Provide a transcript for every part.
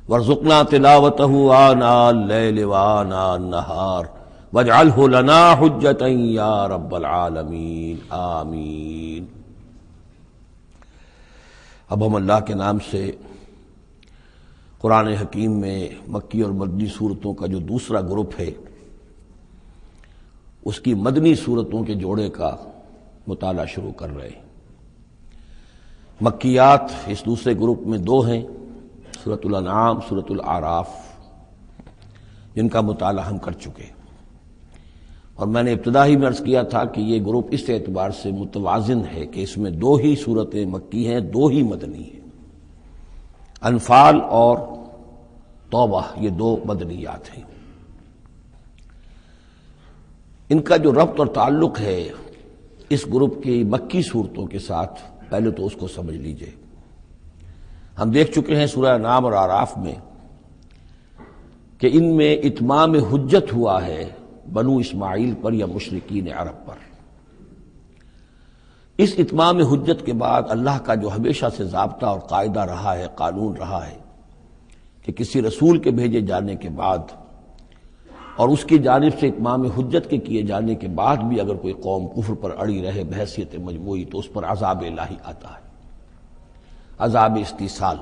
وارزقنا تلاوته آناء الليل وآناء النهار واجعله لنا حجة یا رب العالمین آمین۔ اب ہم اللہ کے نام سے قرآن حکیم میں مکی اور مدنی صورتوں کا جو دوسرا گروپ ہے اس کی مدنی صورتوں کے جوڑے کا مطالعہ شروع کر رہے ہیں۔ مکیات اس دوسرے گروپ میں دو ہیں، سورۃ الانعام، سورۃ الاعراف، جن کا مطالعہ ہم کر چکے، اور میں نے ابتدا ہی میں عرض کیا تھا کہ یہ گروپ اس اعتبار سے متوازن ہے کہ اس میں دو ہی سورتیں مکی ہیں، دو ہی مدنی ہیں۔ انفال اور توبہ یہ دو مدنیات ہیں۔ ان کا جو ربط اور تعلق ہے اس گروپ کی مکی صورتوں کے ساتھ، پہلے تو اس کو سمجھ لیجئے۔ ہم دیکھ چکے ہیں سورہ انعام اور اعراف میں کہ ان میں اتمام حجت ہوا ہے بنو اسماعیل پر یا مشرکین عرب پر۔ اس اتمام حجت کے بعد اللہ کا جو ہمیشہ سے ضابطہ اور قاعدہ رہا ہے، قانون رہا ہے کہ کسی رسول کے بھیجے جانے کے بعد اور اس کی جانب سے اتمام حجت کے کیے جانے کے بعد بھی اگر کوئی قوم کفر پر اڑی رہے بحیثیت مجموعی تو اس پر عذاب الہی آتا ہے، عذاب استیصال۔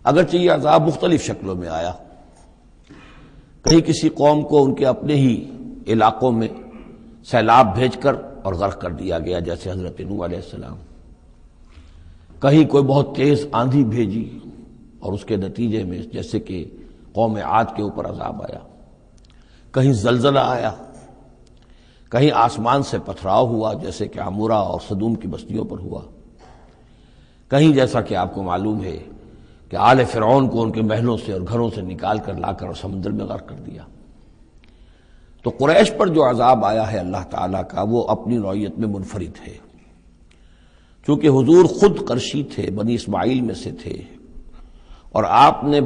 اگرچہ یہ عذاب مختلف شکلوں میں آیا، کہیں کسی قوم کو ان کے اپنے ہی علاقوں میں سیلاب بھیج کر اور غرق کر دیا گیا، جیسے حضرت نوح علیہ السلام۔ کہیں کوئی بہت تیز آندھی بھیجی اور اس کے نتیجے میں جیسے کہ قوم عاد کے اوپر عذاب آیا، کہیں زلزلہ آیا، کہیں آسمان سے پتھراؤ ہوا جیسے کہ عمورہ اور صدوم کی بستیوں پر ہوا، کہیں جیسا کہ آپ کو معلوم ہے کہ آل فرعون کو ان کے محلوں سے اور گھروں سے نکال کر لا کر اور سمندر میں غرق کر دیا۔ تو قریش پر جو عذاب آیا ہے اللہ تعالیٰ کا، وہ اپنی نوعیت میں منفرد ہے۔ چونکہ حضور خود قرشی تھے، بنی اسماعیل میں سے تھے، اور آپ نے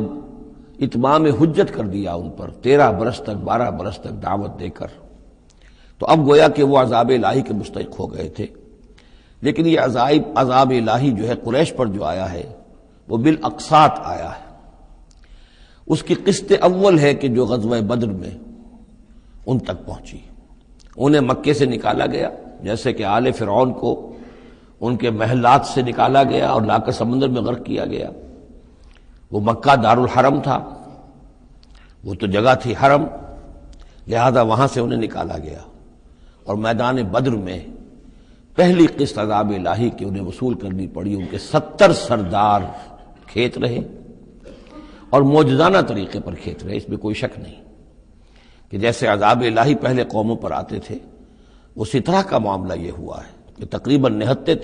اتمام حجت کر دیا ان پر 13 برس تک 12 برس تک دعوت دے کر، تو اب گویا کہ وہ عذاب الہی کے مستحق ہو گئے تھے۔ لیکن یہ عذاب الہی جو ہے قریش پر جو آیا ہے وہ بالاقساط آیا ہے۔ اس کی قسط اول ہے کہ جو غزوہ بدر میں ان تک پہنچی، انہیں مکے سے نکالا گیا جیسے کہ آل فرعون کو ان کے محلات سے نکالا گیا اور لا کر سمندر میں غرق کیا گیا۔ وہ مکہ دارالحرم تھا، وہ تو جگہ تھی حرم، لہذا وہاں سے انہیں نکالا گیا، اور میدان بدر میں پہلی قسط عذاب الہی کی انہیں وصول کرنی پڑی۔ ان کے 70 سردار کھیت رہے اور معجزانہ طریقے پر کھیت رہے، اس میں کوئی شک نہیں کہ جیسے عذاب الہی پہلے قوموں پر آتے تھے اسی طرح کا معاملہ یہ ہوا ہے کہ تقریباً نہتے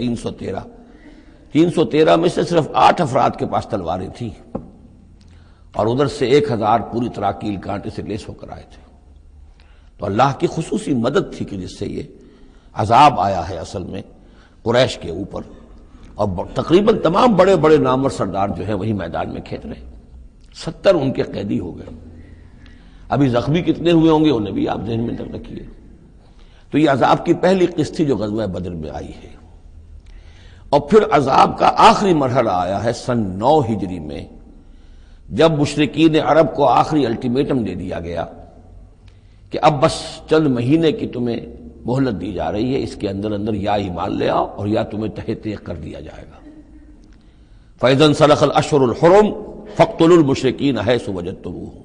313 میں سے صرف 8 افراد کے پاس تلواریں تھیں، اور ادھر سے 1000 پوری طرح کیل کانٹے سے لیس ہو کر آئے تھے۔ تو اللہ کی خصوصی مدد تھی کہ جس سے یہ عذاب آیا ہے اصل میں قریش کے اوپر، اور تقریباً تمام بڑے بڑے نامور سردار جو ہیں وہی میدان میں کھیت رہے، 70 ان کے قیدی ہو گئے۔ ابھی زخمی کتنے ہوئے ہوں گے انہیں بھی آپ ذہن میں رکھیے۔ تو یہ عذاب کی پہلی قسط تھی جو غزوہ بدر میں آئی ہے، اور پھر عذاب کا آخری مرحلہ آیا ہے سن 9 ہجری میں، جب مشرکین عرب کو آخری الٹیمیٹم دے دیا گیا کہ اب بس چند مہینے کی تمہیں مہلت دی جا رہی ہے، اس کے اندر اندر یا ایمان لے آؤ اور یا تمہیں تہہ تیغ کر دیا جائے گا۔ فَإِذَا انسَلَخَ الْأَشْهُرُ الْحُرُمُ فَاقْتُلُوا الْمُشْرِكِينَ حَيْثُ وَجَدتُّمُوهُمْ۔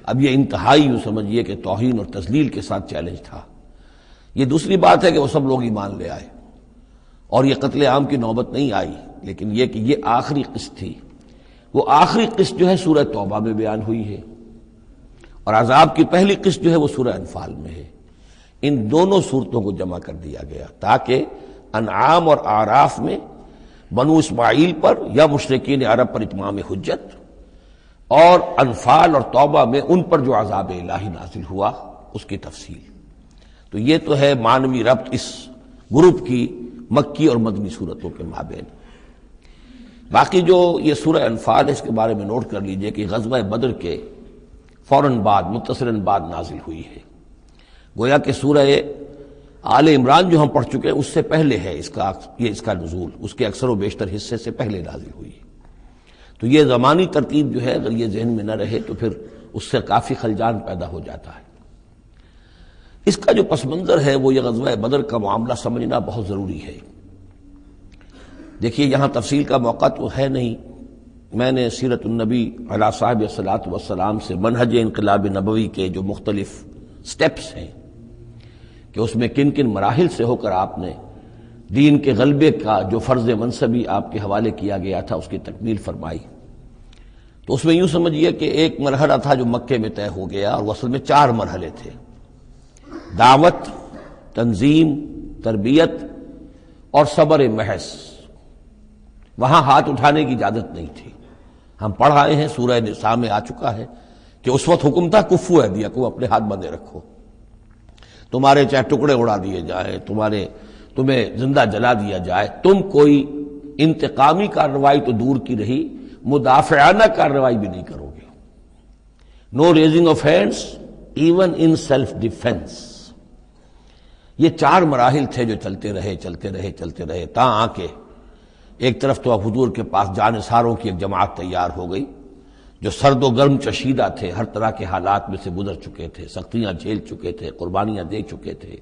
اب یہ انتہائی یوں سمجھیے کہ توہین اور تذلیل کے ساتھ چیلنج تھا۔ یہ دوسری بات ہے کہ وہ سب لوگ ایمان لے آئے اور یہ قتل عام کی نوبت نہیں آئی، لیکن یہ کہ یہ آخری قسط تھی۔ وہ آخری قسط جو ہے سورہ توبہ میں بیان ہوئی ہے، اور عذاب کی پہلی قسط جو ہے وہ سورہ انفال میں ہے۔ ان دونوں صورتوں کو جمع کر دیا گیا تاکہ انعام اور اعراف میں بنو اسماعیل پر یا مشرکین عرب پر اتمام حجت، اور انفال اور توبہ میں ان پر جو عذاب الہی نازل ہوا اس کی تفصیل۔ تو یہ تو ہے معنوی ربط اس گروپ کی مکی اور مدنی صورتوں کے مابین۔ باقی جو یہ سورہ انفال ہے اس کے بارے میں نوٹ کر لیجئے کہ غزوہ بدر کے فوراً بعد متصلاً بعد نازل ہوئی ہے۔ گویا کہ سورہ آل عمران جو ہم پڑھ چکے ہیں اس سے پہلے ہے اس کا نزول، اس کے اکثر و بیشتر حصے سے پہلے نازل ہوئی۔ تو یہ زمانی ترتیب جو ہے اگر یہ ذہن میں نہ رہے تو پھر اس سے کافی خلجان پیدا ہو جاتا ہے۔ اس کا جو پس منظر ہے وہ یہ غزوہ بدر کا معاملہ سمجھنا بہت ضروری ہے۔ دیکھیے یہاں تفصیل کا موقع تو ہے نہیں، میں نے سیرت النبی علیہ صاحب الصلاۃ والسلام سے منہج انقلاب نبوی کے جو مختلف سٹیپس ہیں کہ اس میں کن کن مراحل سے ہو کر آپ نے دین کے غلبے کا جو فرض منصبی آپ کے حوالے کیا گیا تھا اس کی تکمیل فرمائی۔ تو اس میں یوں سمجھیے کہ ایک مرحلہ تھا جو مکے میں طے ہو گیا، اور اصل میں 4 مرحلے تھے: دعوت، تنظیم، تربیت اور صبر محض۔ وہاں ہاتھ اٹھانے کی اجازت نہیں تھی۔ ہم پڑھ آئے ہیں، سورہ نساء میں آ چکا ہے کہ اس وقت حکم تھا کفو ایدیکم، اپنے ہاتھ بندھے رکھو، تمہارے چاہے ٹکڑے اڑا دیے جائیں، تمہیں زندہ جلا دیا جائے، تم کوئی انتقامی کارروائی تو دور کی رہی، مدافعانہ کارروائی بھی نہیں کرو گے۔ No raising of hands even in self defence. یہ 4 مراحل تھے جو چلتے رہے تا آ کے ایک طرف تو اب حضور کے پاس جانثاروں کی ایک جماعت تیار ہو گئی جو سرد و گرم چشیدہ تھے، ہر طرح کے حالات میں سے گزر چکے تھے، سختیاں جھیل چکے تھے، قربانیاں دے چکے تھے،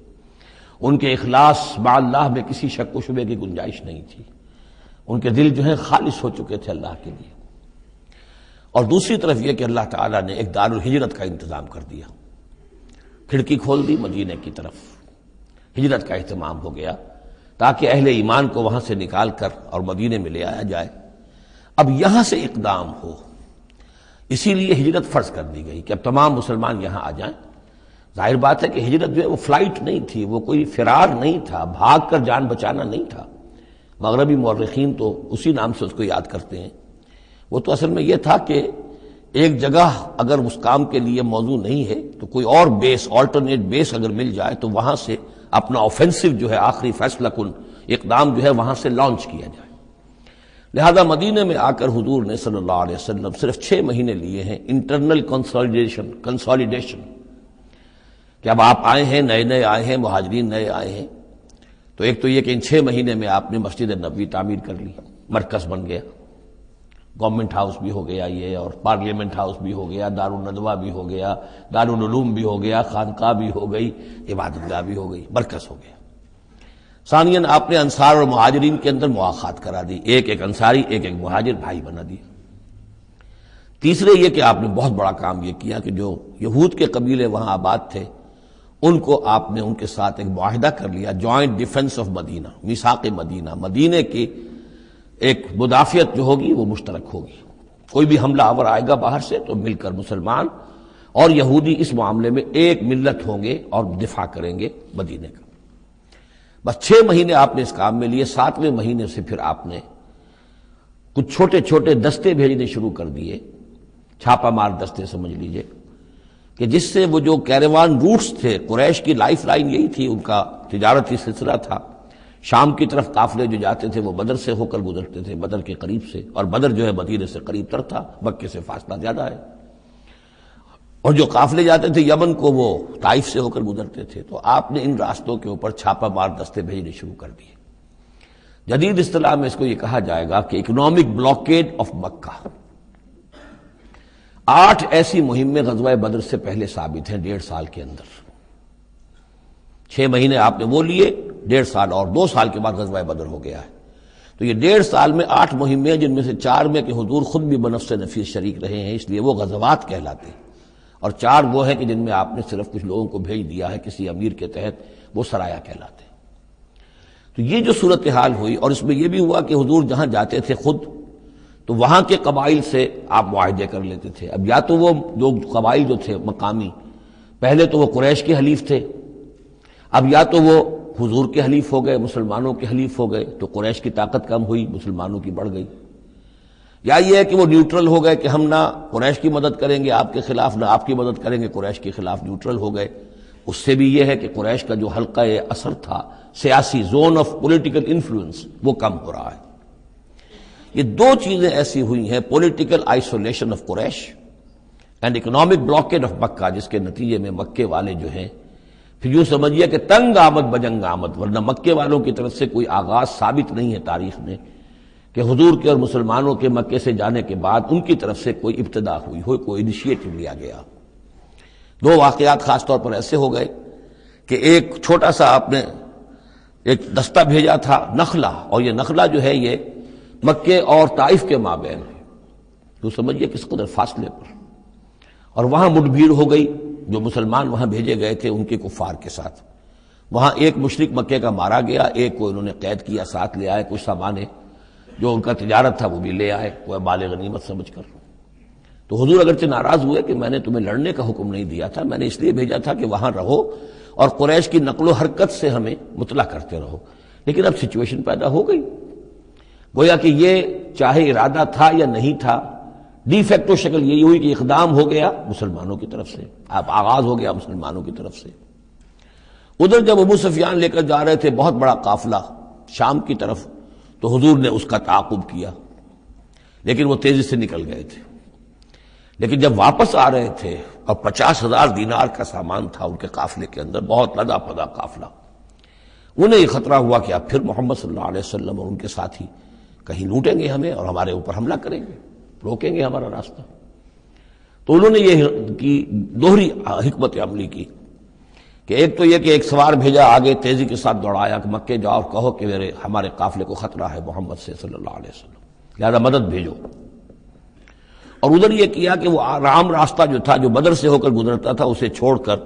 ان کے اخلاص مع اللہ میں کسی شک و شبے کی گنجائش نہیں تھی، ان کے دل جو ہیں خالص ہو چکے تھے اللہ کے لیے۔ اور دوسری طرف یہ کہ اللہ تعالیٰ نے ایک دار الہجرت کا انتظام کر دیا، کھڑکی کھول دی مدینے کی طرف، ہجرت کا اہتمام ہو گیا تاکہ اہل ایمان کو وہاں سے نکال کر اور مدینے میں لے آیا جائے۔ اب یہاں سے اقدام ہو، اسی لیے ہجرت فرض کر دی گئی کہ اب تمام مسلمان یہاں آ جائیں۔ ظاہر بات ہے کہ ہجرت جو ہے وہ فلائٹ نہیں تھی، وہ کوئی فرار نہیں تھا، بھاگ کر جان بچانا نہیں تھا۔ مغربی مورخین تو اسی نام سے اس کو یاد کرتے ہیں۔ وہ تو اصل میں یہ تھا کہ ایک جگہ اگر اس کام کے لیے موضوع نہیں ہے تو کوئی اور بیس، آلٹرنیٹ بیس اگر مل جائے تو وہاں سے اپنا آفینسو جو ہے، آخری فیصلہ کن اقدام جو ہے وہاں سے لانچ کیا جائے۔ لہذا مدینے میں آ کر حضور نے صلی اللہ علیہ وسلم صرف 6 مہینے لیے ہیں انٹرنل کنسالیڈیشن، کہ اب آپ آئے ہیں، نئے آئے ہیں، مہاجرین نئے آئے ہیں، تو ایک تو یہ کہ ان 6 مہینے میں آپ نے مسجد نبوی تعمیر کر لی، مرکز بن گیا، گورنمنٹ ہاؤس بھی ہو گیا یہ، اور پارلیمنٹ ہاؤس بھی ہو گیا، دارالندوہ بھی ہو گیا، دارالعلوم بھی ہو گیا، خانقاہ بھی ہو گئی، عبادت گاہ بھی ہو گئی، مرکز ہو گیا۔ ثانیاً آپ نے انصار اور مہاجرین کے اندر مواخات کرا دی، ایک انصاری ایک مہاجر بھائی بنا دیا۔ تیسرے یہ کہ آپ نے بہت بڑا کام یہ کیا کہ جو یہود کے قبیلے وہاں آباد تھے ان کو آپ نے ان کے ساتھ ایک معاہدہ کر لیا، جوائنٹ ڈیفنس آف مدینہ، میثاق مدینہ، مدینے کی ایک مدافعت جو ہوگی وہ مشترک ہوگی، کوئی بھی حملہ آور آئے گا باہر سے تو مل کر مسلمان اور یہودی اس معاملے میں ایک ملت ہوں گے اور دفاع کریں گے مدینے کا۔ بس 6 مہینے آپ نے اس کام میں لیے، 7ویں مہینے سے پھر آپ نے کچھ چھوٹے چھوٹے دستے بھیجنے شروع کر دیے، چھاپا مار دستے سمجھ لیجئے، کہ جس سے وہ جو کیروان روٹس تھے، قریش کی لائف لائن یہی تھی، ان کا تجارتی سلسلہ تھا، شام کی طرف قافلے جو جاتے تھے وہ بدر سے ہو کر گزرتے تھے، بدر کے قریب سے، اور بدر جو ہے مدینے سے قریب تر تھا، مکے سے فاصلہ زیادہ ہے، اور جو قافلے جاتے تھے یمن کو وہ طائف سے ہو کر گزرتے تھے۔ تو آپ نے ان راستوں کے اوپر چھاپا مار دستے بھیجنے شروع کر دیے۔ جدید اصطلاح میں اس کو یہ کہا جائے گا کہ اکنامک بلاکیڈ آف مکہ۔ 8 ایسی مہمیں غزوہ بدر سے پہلے ثابت ہیں 1.5 سال کے اندر۔ 6 مہینے آپ نے وہ لیے، 1.5 سال اور 2 سال کے بعد غزوہ بدر ہو گیا ہے۔ تو یہ 1.5 سال میں 8 مہمیں، جن میں سے 4 میں کہ حضور خود بھی بنفس نفیس شریک رہے ہیں، اس لیے وہ غزوات کہلاتے ہیں، اور 4 وہ ہیں کہ جن میں آپ نے صرف کچھ لوگوں کو بھیج دیا ہے کسی امیر کے تحت، وہ سرایا کہلاتے ہیں۔ تو یہ جو صورتحال ہوئی، اور اس میں یہ بھی ہوا کہ حضور جہاں جاتے تھے خود تو وہاں کے قبائل سے آپ معاہدے کر لیتے تھے۔ اب یا تو وہ جو قبائل جو تھے مقامی، پہلے تو وہ قریش کے حلیف تھے، اب یا تو وہ حضور کے حلیف ہو گئے، مسلمانوں کے حلیف ہو گئے، تو قریش کی طاقت کم ہوئی، مسلمانوں کی بڑھ گئی، یا یہ ہے کہ وہ نیوٹرل ہو گئے کہ ہم نہ قریش کی مدد کریں گے آپ کے خلاف، نہ آپ کی مدد کریں گے قریش کے خلاف، نیوٹرل ہو گئے۔ اس سے بھی یہ ہے کہ قریش کا جو حلقہ اثر تھا، سیاسی زون آف پولیٹیکل انفلوئنس، وہ کم ہو رہا ہے۔ یہ 2 چیزیں ایسی ہوئی ہیں، political isolation of Quraysh and economic blockade of Mecca, جس کے نتیجے میں مکے والے جو ہیں پھر یوں سمجھیے کہ تنگ آمد بجنگ آمد، ورنہ مکے والوں کی طرف سے کوئی آغاز ثابت نہیں ہے تاریخ میں کہ حضور کے اور مسلمانوں کے مکے سے جانے کے بعد ان کی طرف سے کوئی ابتدا ہوئی ہو، کوئی انیشیٹو لیا گیا۔ دو واقعات خاص طور پر ایسے ہو گئے کہ ایک چھوٹا سا آپ نے ایک دستہ بھیجا تھا نخلا، اور یہ نخلا جو ہے یہ مکے اور طائف کے مابین ہے، تو سمجھیے کس قدر فاصلے پر، اور وہاں مٹ بھیڑ ہو گئی۔ جو مسلمان وہاں بھیجے گئے تھے ان کے کفار کے ساتھ، وہاں ایک مشرک مکے کا مارا گیا، ایک کو انہوں نے قید کیا، ساتھ لے آئے، کچھ سامان جو ان کا تجارت تھا وہ بھی لے آئے، وہ مال غنیمت سمجھ کر۔ تو حضور اگرچہ ناراض ہوئے کہ میں نے تمہیں لڑنے کا حکم نہیں دیا تھا، میں نے اس لیے بھیجا تھا کہ وہاں رہو اور قریش کی نقل و حرکت سے ہمیں مطلع کرتے رہو، لیکن اب سچویشن پیدا ہو گئی، گویا کہ یہ چاہے ارادہ تھا یا نہیں تھا، ڈی فیکٹو شکل یہی ہوئی کہ اقدام ہو گیا مسلمانوں کی طرف سے، اب آغاز ہو گیا مسلمانوں کی طرف سے۔ ادھر جب ابو سفیان لے کر جا رہے تھے بہت بڑا قافلہ شام کی طرف، تو حضور نے اس کا تعاقب کیا، لیکن وہ تیزی سے نکل گئے تھے۔ لیکن جب واپس آ رہے تھے اور 50,000 دینار کا سامان تھا ان کے قافلے کے اندر، بہت لدا پدا قافلہ، انہیں یہ خطرہ ہوا کہ اب پھر محمد صلی اللہ علیہ وسلم اور ان کے ساتھی کہیں لوٹیں گے ہمیں اور ہمارے اوپر حملہ کریں گے، روکیں گے ہمارا راستہ۔ تو انہوں نے یہ کی دوہری حکمت عملی کی کہ ایک تو یہ کہ ایک سوار بھیجا آگے تیزی کے ساتھ دوڑایا کہ مکے جاؤ اور کہو کہ ہمارے قافلے کو خطرہ ہے محمد سے صلی اللہ علیہ وسلم، لہذا مدد بھیجو۔ اور ادھر یہ کیا کہ وہ عام راستہ جو تھا جو بدر سے ہو کر گزرتا تھا اسے چھوڑ کر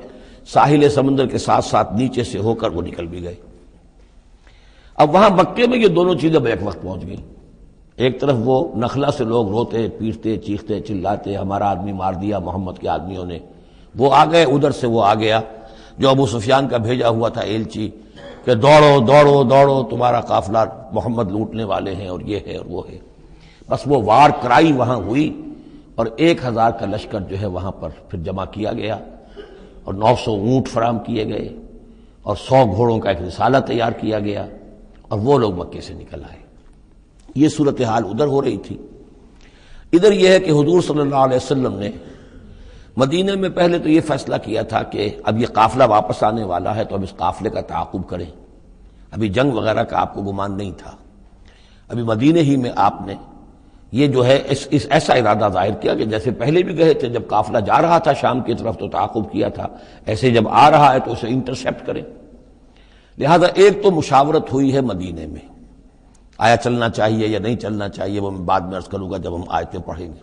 ساحل سمندر کے ساتھ ساتھ نیچے سے ہو کر وہ نکل بھی گئے۔ اب وہاں مکے میں یہ دونوں چیزیں بیک وقت پہنچ گئیں، ایک طرف وہ نخلا سے لوگ روتے پیٹتے چیختے چلاتے ہمارا آدمی مار دیا محمد کے آدمیوں نے، وہ آ گئے، ادھر سے وہ آ گیا جو ابو سفیان کا بھیجا ہوا تھا ایلچی کہ دوڑو دوڑو دوڑو تمہارا قافلہ محمد لوٹنے والے ہیں اور یہ ہے اور وہ ہے۔ بس وہ وار کرائی وہاں ہوئی اور 1,000 کا لشکر جو ہے وہاں پر پھر جمع کیا گیا اور 900 اونٹ فراہم کیے گئے اور 100 گھوڑوں کا ایک رسالہ تیار کیا گیا اور وہ لوگ مکے سے نکل آئے۔ یہ صورتحال ادھر ہو رہی تھی۔ ادھر یہ ہے کہ حضور صلی اللہ علیہ وسلم نے مدینے میں پہلے تو یہ فیصلہ کیا تھا کہ اب یہ قافلہ واپس آنے والا ہے تو اب اس قافلے کا تعاقب کریں، ابھی جنگ وغیرہ کا آپ کو گمان نہیں تھا، ابھی مدینے ہی میں آپ نے یہ جو ہے اس ایسا ارادہ ظاہر کیا کہ جیسے پہلے بھی گئے تھے، جب قافلہ جا رہا تھا شام کی طرف تو تعاقب کیا تھا، ایسے جب آ رہا ہے تو اسے انٹرسیپٹ کریں۔ لہذا ایک تو مشاورت ہوئی ہے مدینے میں، آیا چلنا چاہیے یا نہیں چلنا چاہیے، وہ میں بعد میں عرض کروں گا جب ہم آیتیں پڑھیں گے۔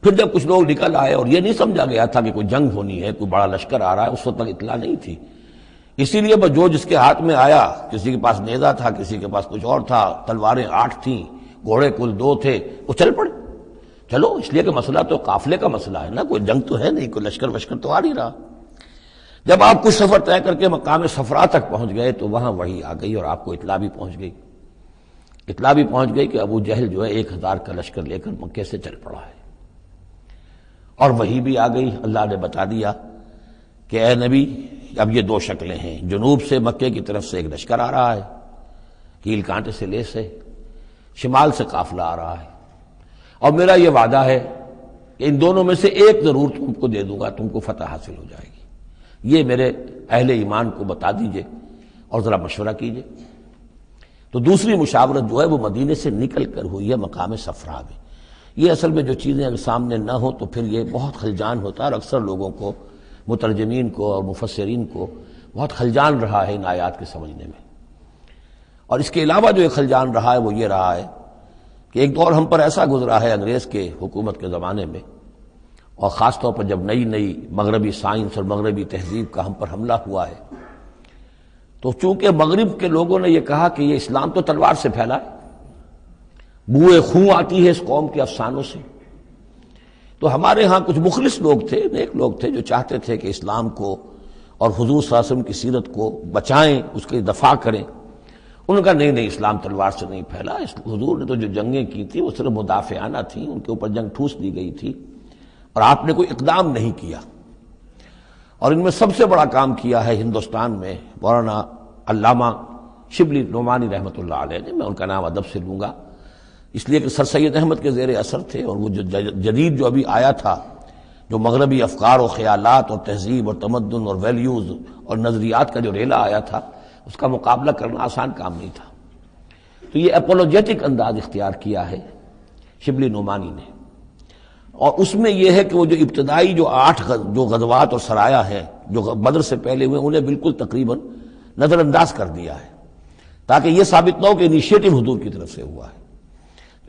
پھر جب کچھ لوگ نکل آئے اور یہ نہیں سمجھا گیا تھا کہ کوئی جنگ ہونی ہے، کوئی بڑا لشکر آ رہا ہے، اس وقت تک اطلاع نہیں تھی، اسی لیے بس جو جس کے ہاتھ میں آیا، کسی کے پاس نیزہ تھا، کسی کے پاس کچھ اور تھا، تلواریں 8 تھیں، گھوڑے کل 2 تھے، وہ چل پڑے۔ چلو اس لیے کہ مسئلہ تو قافلے کا مسئلہ ہے نا، کوئی جنگ تو ہے نہیں، کوئی لشکر وشکر تو آ نہیں رہا۔ جب آپ کچھ سفر طے کر کے مقام صفرا تک پہنچ گئے تو وہاں وحی آ گئی اور آپ کو اطلاع بھی پہنچ گئی، اطلاع بھی پہنچ گئی کہ ابو جہل جو ہے 1,000 کا لشکر لے کر مکے سے چل پڑا ہے، اور وحی بھی آ گئی، اللہ نے بتا دیا کہ اے نبی اب یہ 2 شکلیں ہیں، جنوب سے مکے کی طرف سے ایک لشکر آ رہا ہے، کیل کانٹے سے لیس ہے، شمال سے قافلہ آ رہا ہے، اور میرا یہ وعدہ ہے کہ ان دونوں میں سے ایک ضرور تم کو دے دوں گا، تم کو فتح حاصل ہو جائے گی، یہ میرے اہل ایمان کو بتا دیجئے اور ذرا مشورہ کیجئے۔ تو دوسری مشاورت جو ہے وہ مدینے سے نکل کر ہوئی ہے مقام صفرا میں۔ یہ اصل میں جو چیزیں اگر سامنے نہ ہوں تو پھر یہ بہت خلجان ہوتا ہے، اور اکثر لوگوں کو، مترجمین کو اور مفسرین کو بہت خلجان رہا ہے ان آیات کے سمجھنے میں۔ اور اس کے علاوہ جو ایک خلجان رہا ہے وہ یہ رہا ہے کہ ایک دور ہم پر ایسا گزرا ہے انگریز کے حکومت کے زمانے میں، اور خاص طور پر جب نئی نئی مغربی سائنس اور مغربی تہذیب کا ہم پر حملہ ہوا ہے، تو چونکہ مغرب کے لوگوں نے یہ کہا کہ یہ اسلام تو تلوار سے پھیلا ہے، بوئے خون آتی ہے اس قوم کے افسانوں سے، تو ہمارے ہاں کچھ مخلص لوگ تھے، نیک لوگ تھے جو چاہتے تھے کہ اسلام کو اور حضور صلی اللہ علیہ وسلم کی سیرت کو بچائیں، اس کی دفاع کریں۔ انہوں نے کہا نہیں اسلام تلوار سے نہیں پھیلا، حضور نے تو جو جنگیں کی تھی وہ صرف مدافعانہ تھیں، ان کے اوپر جنگ ٹھوس دی گئی تھی اور آپ نے کوئی اقدام نہیں کیا۔ اور ان میں سب سے بڑا کام کیا ہے ہندوستان میں مولانا علامہ شبلی نعمانی رحمۃ اللہ علیہ نے، میں ان کا نام ادب سے لوں گا اس لیے کہ سر سید احمد کے زیر اثر تھے، اور وہ جو جدید جو ابھی آیا تھا، جو مغربی افکار و خیالات اور تہذیب اور تمدن اور ویلیوز اور نظریات کا جو ریلا آیا تھا، اس کا مقابلہ کرنا آسان کام نہیں تھا۔ تو یہ اپولوجیٹک انداز اختیار کیا ہے شبلی نعمانی نے، اور اس میں یہ ہے کہ وہ جو ابتدائی جو 8 جو غزوات اور سرایا ہیں جو بدر سے پہلے ہوئے انہیں بالکل تقریباً نظر انداز کر دیا ہے، تاکہ یہ ثابت نہ ہو کہ انیشیٹو حضور کی طرف سے ہوا ہے۔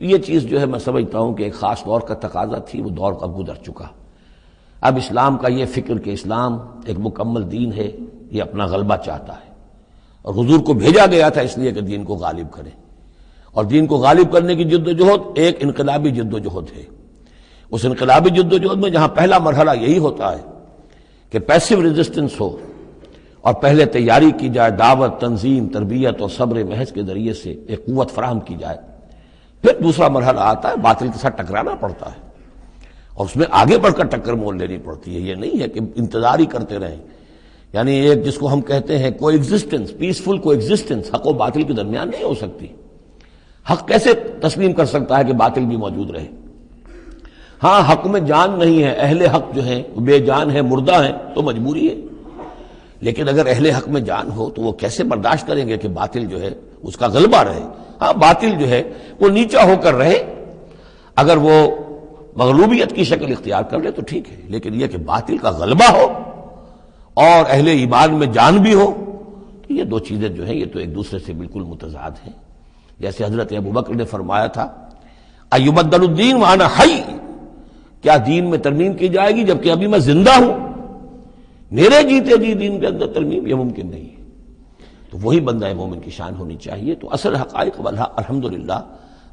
یہ چیز جو ہے میں سمجھتا ہوں کہ ایک خاص دور کا تقاضا تھی، وہ دور کا گزر چکا۔ اب اسلام کا یہ فکر کہ اسلام ایک مکمل دین ہے، یہ اپنا غلبہ چاہتا ہے، اور حضور کو بھیجا گیا تھا اس لیے کہ دین کو غالب کرے، اور دین کو غالب کرنے کی جد و جہد ایک انقلابی جد و جہد ہے۔ اس انقلابی جد و جہد میں جہاں پہلا مرحلہ یہی ہوتا ہے کہ پیسو ریزسٹنس ہو، اور پہلے تیاری کی جائے، دعوت، تنظیم، تربیت اور صبر محض کے ذریعے سے ایک قوت فراہم کی جائے، پھر دوسرا مرحلہ آتا ہے باطل کے ساتھ ٹکرانا پڑتا ہے، اور اس میں آگے بڑھ کر ٹکر مول لینی پڑتی ہے۔ یہ نہیں ہے کہ انتظار ہی کرتے رہیں، یعنی ایک جس کو ہم کہتے ہیں کو ایگزسٹنس، پیسفل کو ایگزسٹنس حق و باطل کے درمیان نہیں ہو سکتی۔ حق کیسے تسلیم کر سکتا ہے کہ باطل بھی موجود رہے؟ ہاں، حق میں جان نہیں ہے، اہل حق جو ہیں بے جان ہیں، مردہ ہیں، تو مجبوری ہے، لیکن اگر اہل حق میں جان ہو تو وہ کیسے برداشت کریں گے کہ باطل جو ہے اس کا غلبہ رہے؟ ہاں، باطل جو ہے وہ نیچا ہو کر رہے، اگر وہ مغلوبیت کی شکل اختیار کر لے تو ٹھیک ہے، لیکن یہ کہ باطل کا غلبہ ہو اور اہل ایمان میں جان بھی ہو، تو یہ دو چیزیں جو ہیں یہ تو ایک دوسرے سے بالکل متضاد ہیں۔ جیسے حضرت ابوبکر نے فرمایا تھا ایبدل الدین وانا حی، کیا دین میں ترمیم کی جائے گی جبکہ ابھی میں زندہ ہوں؟ میرے جیتے جی دین کے اندر ترمیم یہ ممکن نہیں ہے۔ تو وہی بندہ مومن کی شان ہونی چاہیے۔ تو اصل حقائق الحمدللہ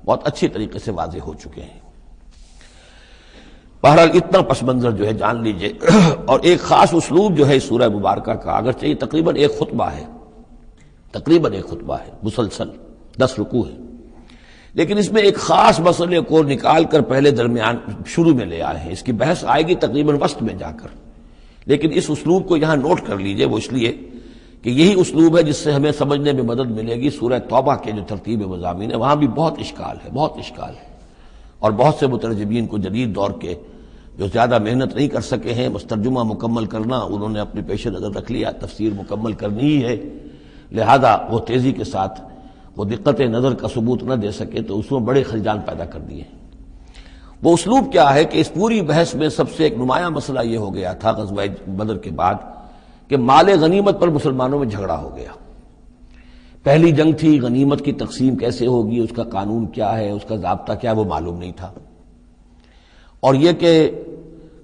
بہت اچھی طریقے سے واضح ہو چکے ہیں۔ بہرحال اتنا پس منظر جو ہے جان لیجئے، اور ایک خاص اسلوب جو ہے اس سورہ مبارکہ کا، اگرچہ یہ تقریباً ایک خطبہ ہے مسلسل 10 رکوع ہے، لیکن اس میں ایک خاص مسئلے کو نکال کر پہلے درمیان شروع میں لے آئے ہیں۔ اس کی بحث آئے گی تقریباً وسط میں جا کر، لیکن اس اسلوب کو یہاں نوٹ کر لیجئے، وہ اس لیے کہ یہی اسلوب ہے جس سے ہمیں سمجھنے میں مدد ملے گی سورہ توبہ کے جو ترتیب مضامین ہے، وہاں بھی بہت اشکال ہے، اور بہت سے مترجمین کو جدید دور کے جو زیادہ محنت نہیں کر سکے ہیں بس ترجمہ مکمل کرنا انہوں نے اپنے پیش نظر رکھ لیا، تفسیر مکمل کرنی ہی ہے، لہذا وہ تیزی کے ساتھ وہ دقت نظر کا ثبوت نہ دے سکے تو اس میں بڑے خلجان پیدا کر دیے۔ وہ اسلوب کیا ہے کہ اس پوری بحث میں سب سے ایک نمایاں مسئلہ یہ ہو گیا تھا غزوہ بدر کے بعد کہ مال غنیمت پر مسلمانوں میں جھگڑا ہو گیا۔ پہلی جنگ تھی، غنیمت کی تقسیم کیسے ہوگی، اس کا قانون کیا ہے، اس کا ضابطہ کیا ہے، وہ معلوم نہیں تھا، اور یہ کہ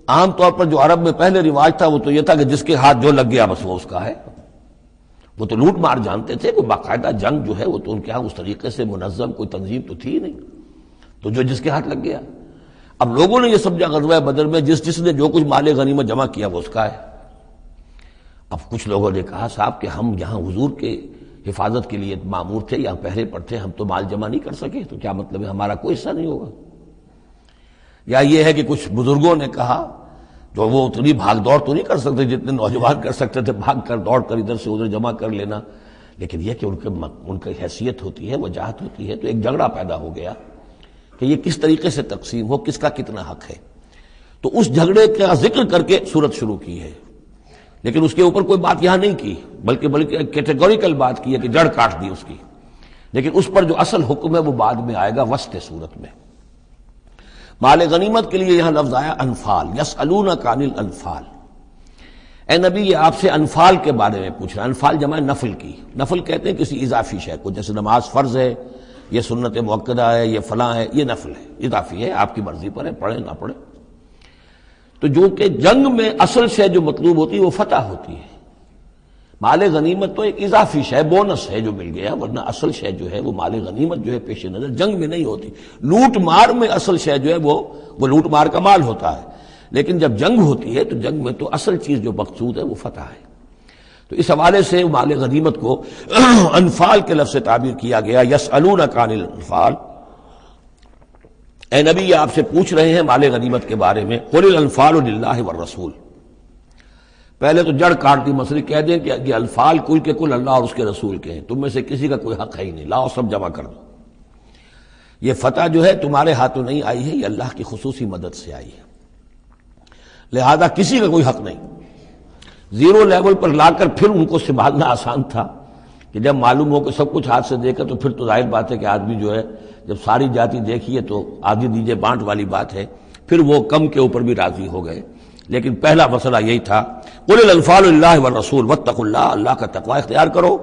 عام طور پر جو عرب میں پہلے رواج تھا وہ تو یہ تھا کہ جس کے ہاتھ جو لگ گیا بس وہ اس کا ہے۔ وہ تو لوٹ مار جانتے تھے، کوئی باقاعدہ جنگ جو ہے وہ تو ان کے ہاں اس طریقے سے منظم کوئی تنظیم تو تھی ہی نہیں، تو جو جس کے ہاتھ لگ گیا۔ اب لوگوں نے یہ سمجھا غزوہ بدر میں جس نے جو کچھ مال غنیمت جمع کیا وہ اس کا ہے۔ اب کچھ لوگوں نے کہا صاحب کہ ہم یہاں حضور کے حفاظت کے لیے مامور تھے، یہاں پہرے پر تھے، ہم تو مال جمع نہیں کر سکے، تو کیا مطلب ہے ہمارا کوئی حصہ نہیں ہوگا؟ یا یہ ہے کہ کچھ بزرگوں نے کہا جو وہ اتنی بھاگ دوڑ تو نہیں کر سکتے جتنے نوجوان کر سکتے تھے، بھاگ کر دوڑ کر ادھر سے ادھر جمع کر لینا، لیکن یہ کہ ان کی حیثیت ہوتی ہے، وجاہت ہوتی ہے، تو ایک جھگڑا پیدا ہو گیا کہ یہ کس طریقے سے تقسیم ہو، کس کا کتنا حق ہے۔ تو اس جھگڑے کا ذکر کر کے سورت شروع کی ہے، لیکن اس کے اوپر کوئی بات یہاں نہیں کی، بلکہ کیٹیگوریکل بات کی ہے کہ جڑ کاٹ دی اس کی، لیکن اس پر جو اصل حکم ہے وہ بعد میں آئے گا وسط سورت میں۔ مال غنیمت کے لیے یہاں لفظ آیا انفال، یسألونک عن الانفال، اے نبی یہ آپ سے انفال کے بارے میں پوچھ رہا ہے۔ انفال جمع نفل کی، نفل کہتے ہیں کسی اضافی شے کو، جیسے نماز فرض ہے، یہ سنت مؤکدہ ہے، یہ فلاں ہے، یہ نفل ہے، اضافی ہے، آپ کی مرضی پر ہے، پڑھے نہ پڑھے۔ تو جو کہ جنگ میں اصل شے جو مطلوب ہوتی ہے وہ فتح ہوتی ہے، مال غنیمت تو ایک اضافی شے، بونس ہے جو مل گیا، ورنہ اصل شے جو ہے وہ مال غنیمت جو ہے پیش نظر جنگ میں نہیں ہوتی۔ لوٹ مار میں اصل شے جو ہے وہ لوٹ مار کا مال ہوتا ہے، لیکن جب جنگ ہوتی ہے تو جنگ میں تو اصل چیز جو مقصود ہے وہ فتح ہے۔ تو اس حوالے سے مال غنیمت کو انفال کے لفظ سے تعبیر کیا گیا، یسألونک عن الانفال، اے نبی یہ آپ سے پوچھ رہے ہیں مال غنیمت کے بارے میں، قل الانفال للہ والرسول۔ پہلے تو جڑ کاٹ دی مسئلے، کہہ دیں کہ یہ انفال کل کے کل اللہ اور اس کے رسول کے ہیں، تم میں سے کسی کا کوئی حق ہے ہی نہیں، لاؤ سب جمع کر دو۔ یہ فتح جو ہے تمہارے ہاتھوں نہیں آئی ہے، یہ اللہ کی خصوصی مدد سے آئی ہے، لہذا کسی کا کوئی حق نہیں۔ زیرو لیول پر لا کر پھر ان کو سنبھالنا آسان تھا کہ جب معلوم ہو کہ سب کچھ ہاتھ سے دے کر تو پھر تو ظاہر بات ہے کہ آدمی جو ہے جب ساری جاتی دیکھیے تو آدھی دیجے بانٹ والی بات ہے، پھر وہ کم کے اوپر بھی راضی ہو گئے۔ لیکن پہلا مسئلہ یہی تھا، قل الانفال للہ والرسول واتقوا اللہ، اللہ کا تقوی اختیار کرو،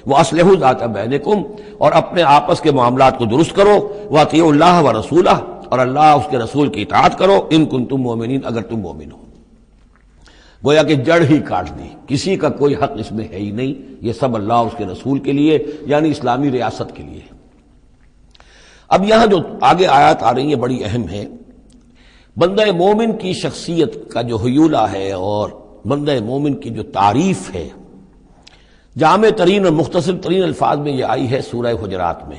واصلحوا ذات بینکم، اور اپنے آپس کے معاملات کو درست کرو، واطیعوا اللہ ورسولہ، اور اللہ اس کے رسول کی اطاعت کرو، ان کنتم مؤمنین، اگر تم مومن ہو۔ گویا کہ جڑ ہی کاٹ دی، کسی کا کوئی حق اس میں ہے ہی نہیں، یہ سب اللہ اس کے رسول کے لیے یعنی اسلامی ریاست کے لیے۔ اب یہاں جو آگے آیات آ رہی ہیں بڑی اہم ہیں۔ بندہ مومن کی شخصیت کا جو حیولہ ہے اور بندہ مومن کی جو تعریف ہے، جامع ترین اور مختصر ترین الفاظ میں یہ آئی ہے سورہ حجرات میں۔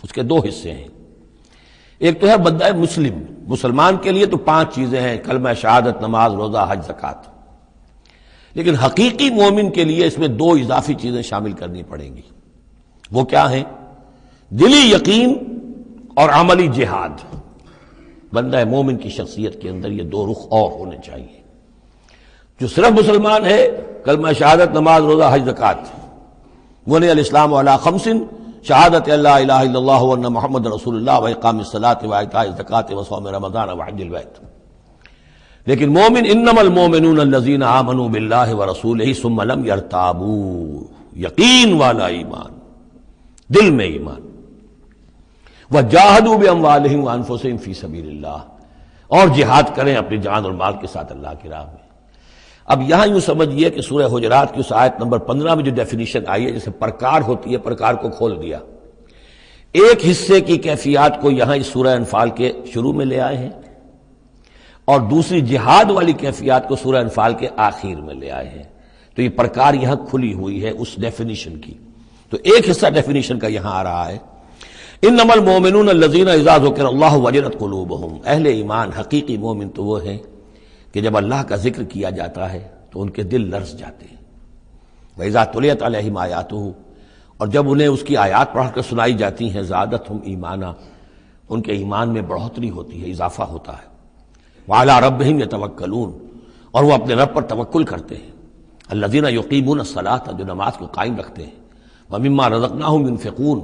اس کے دو حصے ہیں، ایک تو ہے بندہ مسلم، مسلمان کے لیے تو 5 چیزیں ہیں، کلمہ شہادت، نماز، روزہ، حج، زکوٰۃ، لیکن حقیقی مومن کے لیے اس میں 2 اضافی چیزیں شامل کرنی پڑیں گی۔ وہ کیا ہیں؟ دلی یقین اور عملی جہاد۔ بندہ مومن کی شخصیت کے اندر یہ 2 رخ اور ہونے چاہیے۔ جو صرف مسلمان ہے، کلمہ شہادت، نماز، روزہ، حج، زکوٰۃ، بنی الاسلام علی 5، شہادت اللہ الہ الا اللہ وان محمد رسول اللہ واقام الصلاۃ وایتاء الزکوٰۃ وصوم رمضان وحج البیت۔ لیکن مومن انما المؤمنون الذین آمنوا باللہ ورسولہ ثم لم یرتابوا، یقین والا ایمان، دل میں ایمان، وجاہدوا باموالہم وانفسہم فی سبیل اللہ، اور جہاد کریں اپنی جان اور مال کے ساتھ اللہ کی راہ میں۔ اب یہاں یوں سمجھیے کہ سورہ حجرات کی اس آیت نمبر 15 میں جو ڈیفینیشن آئی ہے، جیسے پرکار ہوتی ہے، پرکار کو کھول دیا۔ ایک حصے کی کیفیات کو یہاں اس سورہ انفال کے شروع میں لے آئے ہیں، اور دوسری جہاد والی کیفیات کو سورہ انفال کے آخر میں لے آئے ہیں۔ تو یہ پرکار یہاں کھلی ہوئی ہے اس ڈیفینیشن کی۔ تو ایک حصہ ڈیفینیشن کا یہاں آ رہا ہے، انما المؤمنون الذین اذا ذکر اللہ وجلت قلوبہم، اہل ایمان، حقیقی مومن تو وہ ہیں کہ جب اللہ کا ذکر کیا جاتا ہے تو ان کے دل لرز جاتے ہیں۔ وَإِذَا تُلِيَتْ عَلَيْهِمْ آيَاتُهُ، اور جب انہیں اس کی آیات پڑھ کر سنائی جاتی ہیں، زادتہم ایمانا، ان کے ایمان میں بڑھوتری ہوتی ہے، اضافہ ہوتا ہے۔ وَعَلَىٰ رَبِّهِمْ يَتَوَكَّلُونَ، اور وہ اپنے رب پر توکل کرتے ہیں۔ الَّذِينَ يُقِيمُونَ الصَّلَاةَ، جو نماز کو قائم رکھتے ہیں۔ وَمِمَّا رَزَقْنَاهُمْ يُنْفِقُونَ،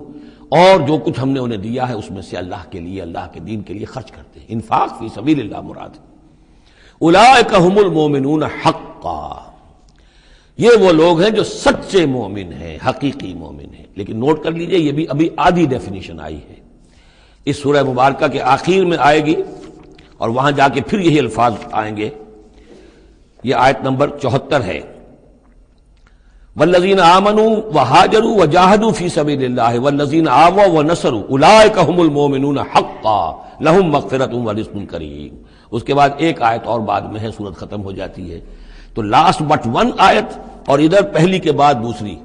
اور جو کچھ ہم نے انہیں دیا ہے اس میں سے اللہ کے لیے، اللہ کے دین کے لیے خرچ کرتے ہیں۔ انفاق فی سبیل اللہ مراد ہے۔ اولئک ھم المؤمنون حقا، یہ وہ لوگ ہیں جو سچے مومن ہیں، حقیقی مومن ہیں۔ لیکن نوٹ کر لیجئے یہ بھی ابھی آدھی ڈیفینیشن آئی ہے، اس سورہ مبارکہ کے آخر میں آئے گی، اور وہاں جا کے پھر یہی الفاظ آئیں گے۔ یہ آیت نمبر 74 ہے، والذین آمنوا وہاجروا وجاہدوا فی سبیل اللہ والذین آووا ونصروا اولئک ھم المؤمنون حقا لہم مغفرۃ ورزق کریم۔ اس کے بعد ایک آیت اور بعد میں ہے، سورت ختم ہو جاتی ہے۔ تو لاسٹ بٹ 1 آیت اور ادھر پہلی کے بعد دوسری،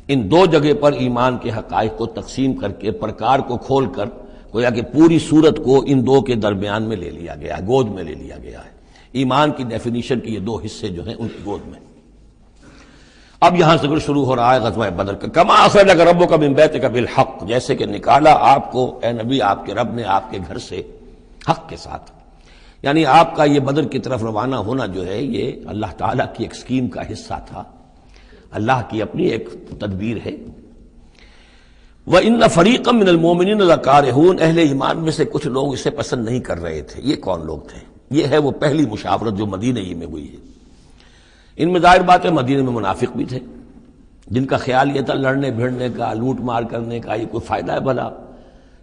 ان 2 جگہ پر ایمان کے حقائق کو تقسیم کر کے، پرکار کو کھول کر، گویا کہ پوری سورت کو ان 2 کے درمیان میں لے لیا گیا ہے، گود میں لے لیا گیا ہے۔ ایمان کی ڈیفینیشن کے یہ 2 حصے جو ہیں ان کی گود میں۔ اب یہاں ذکر شروع ہو رہا ہے غزوہ بدر کا۔ کما اخرجک ربک من بیتک بالحق، جیسے کہ نکالا آپ کو اے نبی آپ کے رب نے آپ کے گھر سے حق کے ساتھ، یعنی آپ کا یہ بدر کی طرف روانہ ہونا جو ہے یہ اللہ تعالیٰ کی ایک اسکیم کا حصہ تھا، اللہ کی اپنی ایک تدبیر ہے۔ وَإِنَّ فَرِيقًا مِّنَ الْمُؤْمِنِينَ لَكَارِهُونَ، اہل ایمان میں سے کچھ لوگ اسے پسند نہیں کر رہے تھے۔ یہ کون لوگ تھے؟ یہ ہے وہ پہلی مشاورت جو مدینہ ہی میں ہوئی ہے۔ ان میں ظاہر بات ہے مدینہ میں منافق بھی تھے، جن کا خیال یہ تھا لڑنے بھیڑنے کا، لوٹ مار کرنے کا، یہ کوئی فائدہ ہے بھلا؟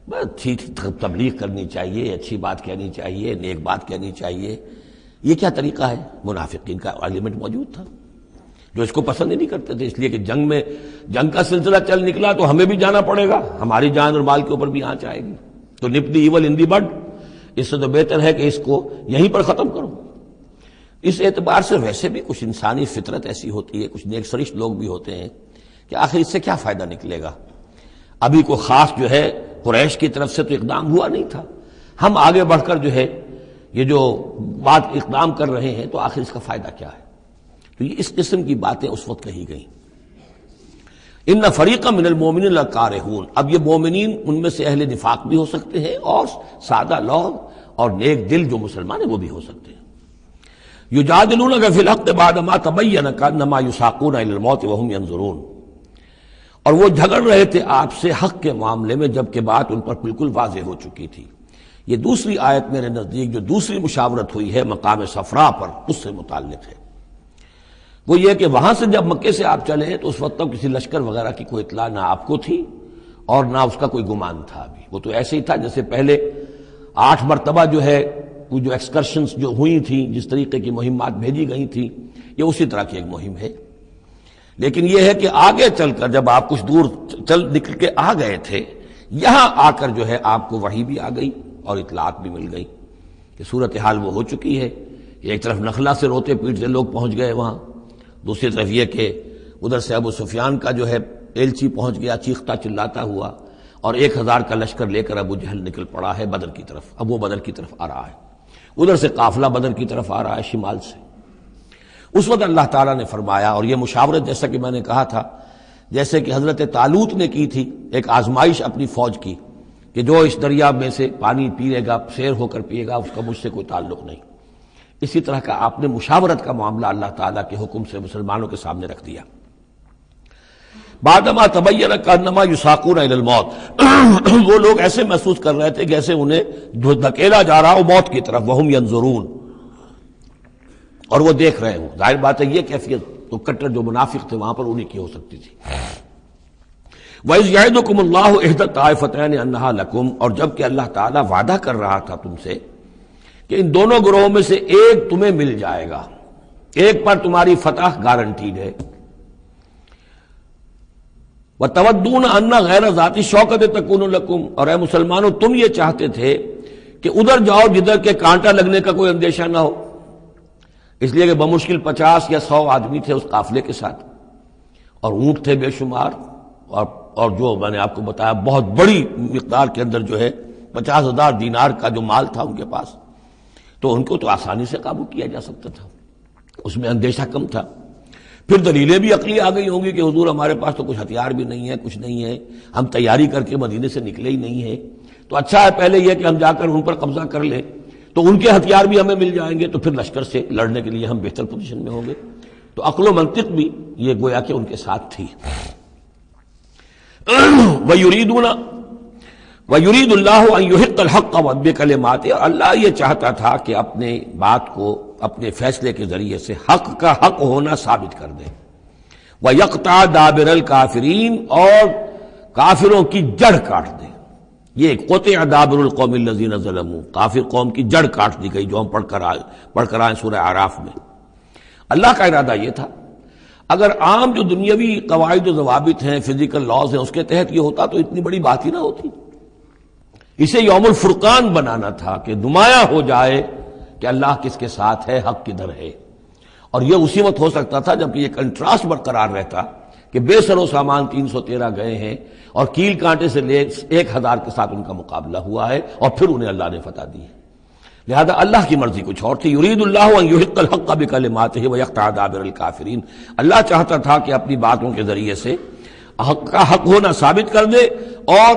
بس ٹھیک تبلیغ کرنی چاہیے، اچھی بات کہنی چاہیے، نیک بات کہنی چاہیے، یہ کیا طریقہ ہے؟ منافقین کا ایلیمنٹ موجود تھا جو اس کو پسند ہی نہیں کرتے تھے، اس لیے کہ جنگ کا سلسلہ چل نکلا تو ہمیں بھی جانا پڑے گا، ہماری جان اور مال کے اوپر بھی آنچ آئے گی، تو نپ دی ایول ان دی بڈ، اس سے تو بہتر ہے کہ اس کو یہیں پر ختم کرو۔ اس اعتبار سے ویسے بھی کچھ انسانی فطرت ایسی ہوتی ہے، کچھ نیک سرشت لوگ بھی ہوتے ہیں کہ آخر اس سے کیا فائدہ نکلے گا؟ ابھی کوئی خاص جو ہے قریش کی طرف سے تو اقدام ہوا نہیں تھا، ہم آگے بڑھ کر جو ہے یہ جو بات اقدام کر رہے ہیں تو آخر اس کا فائدہ کیا ہے؟ تو یہ اس قسم کی باتیں اس وقت کہی گئیں۔ ان فریقا من المؤمنین لکارہون، اب یہ مومنین ان میں سے اہل نفاق بھی ہو سکتے ہیں اور سادہ لوگ اور نیک دل جو مسلمان ہیں وہ بھی ہو سکتے ہیں۔ یجادلونک فی الحق بعد ما تبین کانما یساقون الی الموت وهم ینظرون، اور وہ جھگڑ رہے تھے آپ سے حق کے معاملے میں، جبکہ بات ان پر بالکل واضح ہو چکی تھی۔ یہ دوسری آیت میرے نزدیک جو دوسری مشاورت ہوئی ہے مقام صفرا پر، اس سے متعلق ہے۔ وہ یہ کہ وہاں سے جب مکے سے آپ چلے تو اس وقت تک کسی لشکر وغیرہ کی کوئی اطلاع نہ آپ کو تھی اور نہ اس کا کوئی گمان تھا ابھی۔ وہ تو ایسے ہی تھا جیسے پہلے 8 مرتبہ جو ہے وہ جو ایکسکرشنز جو ہوئی تھیں، جس طریقے کی مہمات بھیجی گئی تھیں، یہ اسی طرح کی ایک مہم ہے۔ لیکن یہ ہے کہ آگے چل کر جب آپ کچھ دور نکل کے آ گئے تھے، یہاں آ کر جو ہے آپ کو وحی بھی آ گئی اور اطلاعات بھی مل گئی کہ صورتحال وہ ہو چکی ہے۔ ایک طرف نخلا سے روتے پیٹتے لوگ پہنچ گئے وہاں، دوسری طرف یہ کہ ادھر سے ابو سفیان کا جو ہے ایلچی پہنچ گیا چیختا چلاتا ہوا، اور 1000 کا لشکر لے کر ابو جہل نکل پڑا ہے بدر کی طرف۔ اب وہ بدر کی طرف آ رہا ہے، ادھر سے قافلہ بدر کی طرف آ رہا ہے شمال سے۔ اس وقت اللہ تعالیٰ نے فرمایا، اور یہ مشاورت جیسا کہ میں نے کہا تھا جیسے کہ حضرت طالوت نے کی تھی، ایک آزمائش اپنی فوج کی کہ جو اس دریا میں سے پانی پیے گا، سیر ہو کر پیے گا، اس کا مجھ سے کوئی تعلق نہیں۔ اسی طرح کا آپ نے مشاورت کا معاملہ اللہ تعالیٰ کے حکم سے مسلمانوں کے سامنے رکھ دیا۔ بعدما تبین کانما یساقون الی الموت، وہ لوگ ایسے محسوس کر رہے تھے جیسے انہیں دھکیلا جا رہا ہو موت کی طرف، وہم ینظرون، اور وہ دیکھ رہے ہوں۔ ظاہر بات ہے یہ کیفیت تو کٹر جو منافق تھے وہاں پر انہی کی ہو سکتی تھی۔ وَإِذْ يَعِدُكُمُ اللَّهُ إِحْدَى الطَّائِفَتَيْنِ أَنَّهَا لَكُمْ، اور جب کہ اللہ تعالیٰ وعدہ کر رہا تھا تم سے کہ ان دونوں گروہوں میں سے ایک تمہیں مل جائے گا، ایک پر تمہاری فتح گارنٹیڈ ہے۔ وَتَوَدُّونَ أَنَّ غَيْرَ ذَاتِ الشَّوْكَةِ تَكُونُ لَكُمْ، اور اے مسلمانوں تم یہ چاہتے تھے کہ ادھر جاؤ جدھر کے کانٹا لگنے کا کوئی اندیشہ نہ ہو، اس لیے کہ بمشکل 50 یا 100 آدمی تھے اس قافلے کے ساتھ، اور اونٹ تھے بے شمار، اور جو میں نے آپ کو بتایا بہت بڑی مقدار کے اندر جو ہے 50,000 دینار کا جو مال تھا ان کے پاس، تو ان کو تو آسانی سے قابو کیا جا سکتا تھا، اس میں اندیشہ کم تھا۔ پھر دلیلیں بھی عقلی آ گئی ہوں گی کہ حضور ہمارے پاس تو کچھ ہتھیار بھی نہیں ہے، کچھ نہیں ہے، ہم تیاری کر کے مدینے سے نکلے ہی نہیں ہیں، تو اچھا ہے پہلے یہ کہ ہم جا کر ان پر قبضہ کر لیں، تو ان کے ہتھیار بھی ہمیں مل جائیں گے، تو پھر لشکر سے لڑنے کے لیے ہم بہتر پوزیشن میں ہوں گے۔ تو عقل و منطق بھی یہ گویا کہ ان کے ساتھ تھی۔ وَيُرِيدُ اللَّهُ أَن يُحِقَّ الْحَقَّ بِكَلِمَاتِهِ، اور اللہ یہ چاہتا تھا کہ اپنے بات کو اپنے فیصلے کے ذریعے سے حق کا حق ہونا ثابت کر دے۔ وَيَقْطَعَ دَابِرَ الْكَافِرِينَ، اور کافروں کی جڑ کاٹ دے۔ یہ قطع دابر القوم الذین ظلموا، کافر قوم کی جڑ کاٹ دی گئی، جو ہم پڑھ کر آئے سورہ اعراف میں۔ اللہ کا ارادہ یہ تھا، اگر عام جو دنیاوی قواعد و ضوابط ہیں، فزیکل لاز ہیں، اس کے تحت یہ ہوتا تو اتنی بڑی بات ہی نہ ہوتی۔ اسے یوم الفرقان بنانا تھا کہ نمایاں ہو جائے کہ اللہ کس کے ساتھ ہے، حق کدھر ہے، اور یہ اسی وقت ہو سکتا تھا جبکہ یہ کنٹراسٹ برقرار رہتا کہ بے سر و سامان 313 گئے ہیں اور کیل کانٹے سے لے 1000 کے ساتھ ان کا مقابلہ ہوا ہے، اور پھر انہیں اللہ نے فتح دی ہے۔ لہذا اللہ کی مرضی کچھ اور تھی۔ یرید اللہ ان یحق الحق بکلماتہ ویقطع دابر الکافرین، اللہ چاہتا تھا کہ اپنی باتوں کے ذریعے سے حق کا حق ہونا ثابت کر دے اور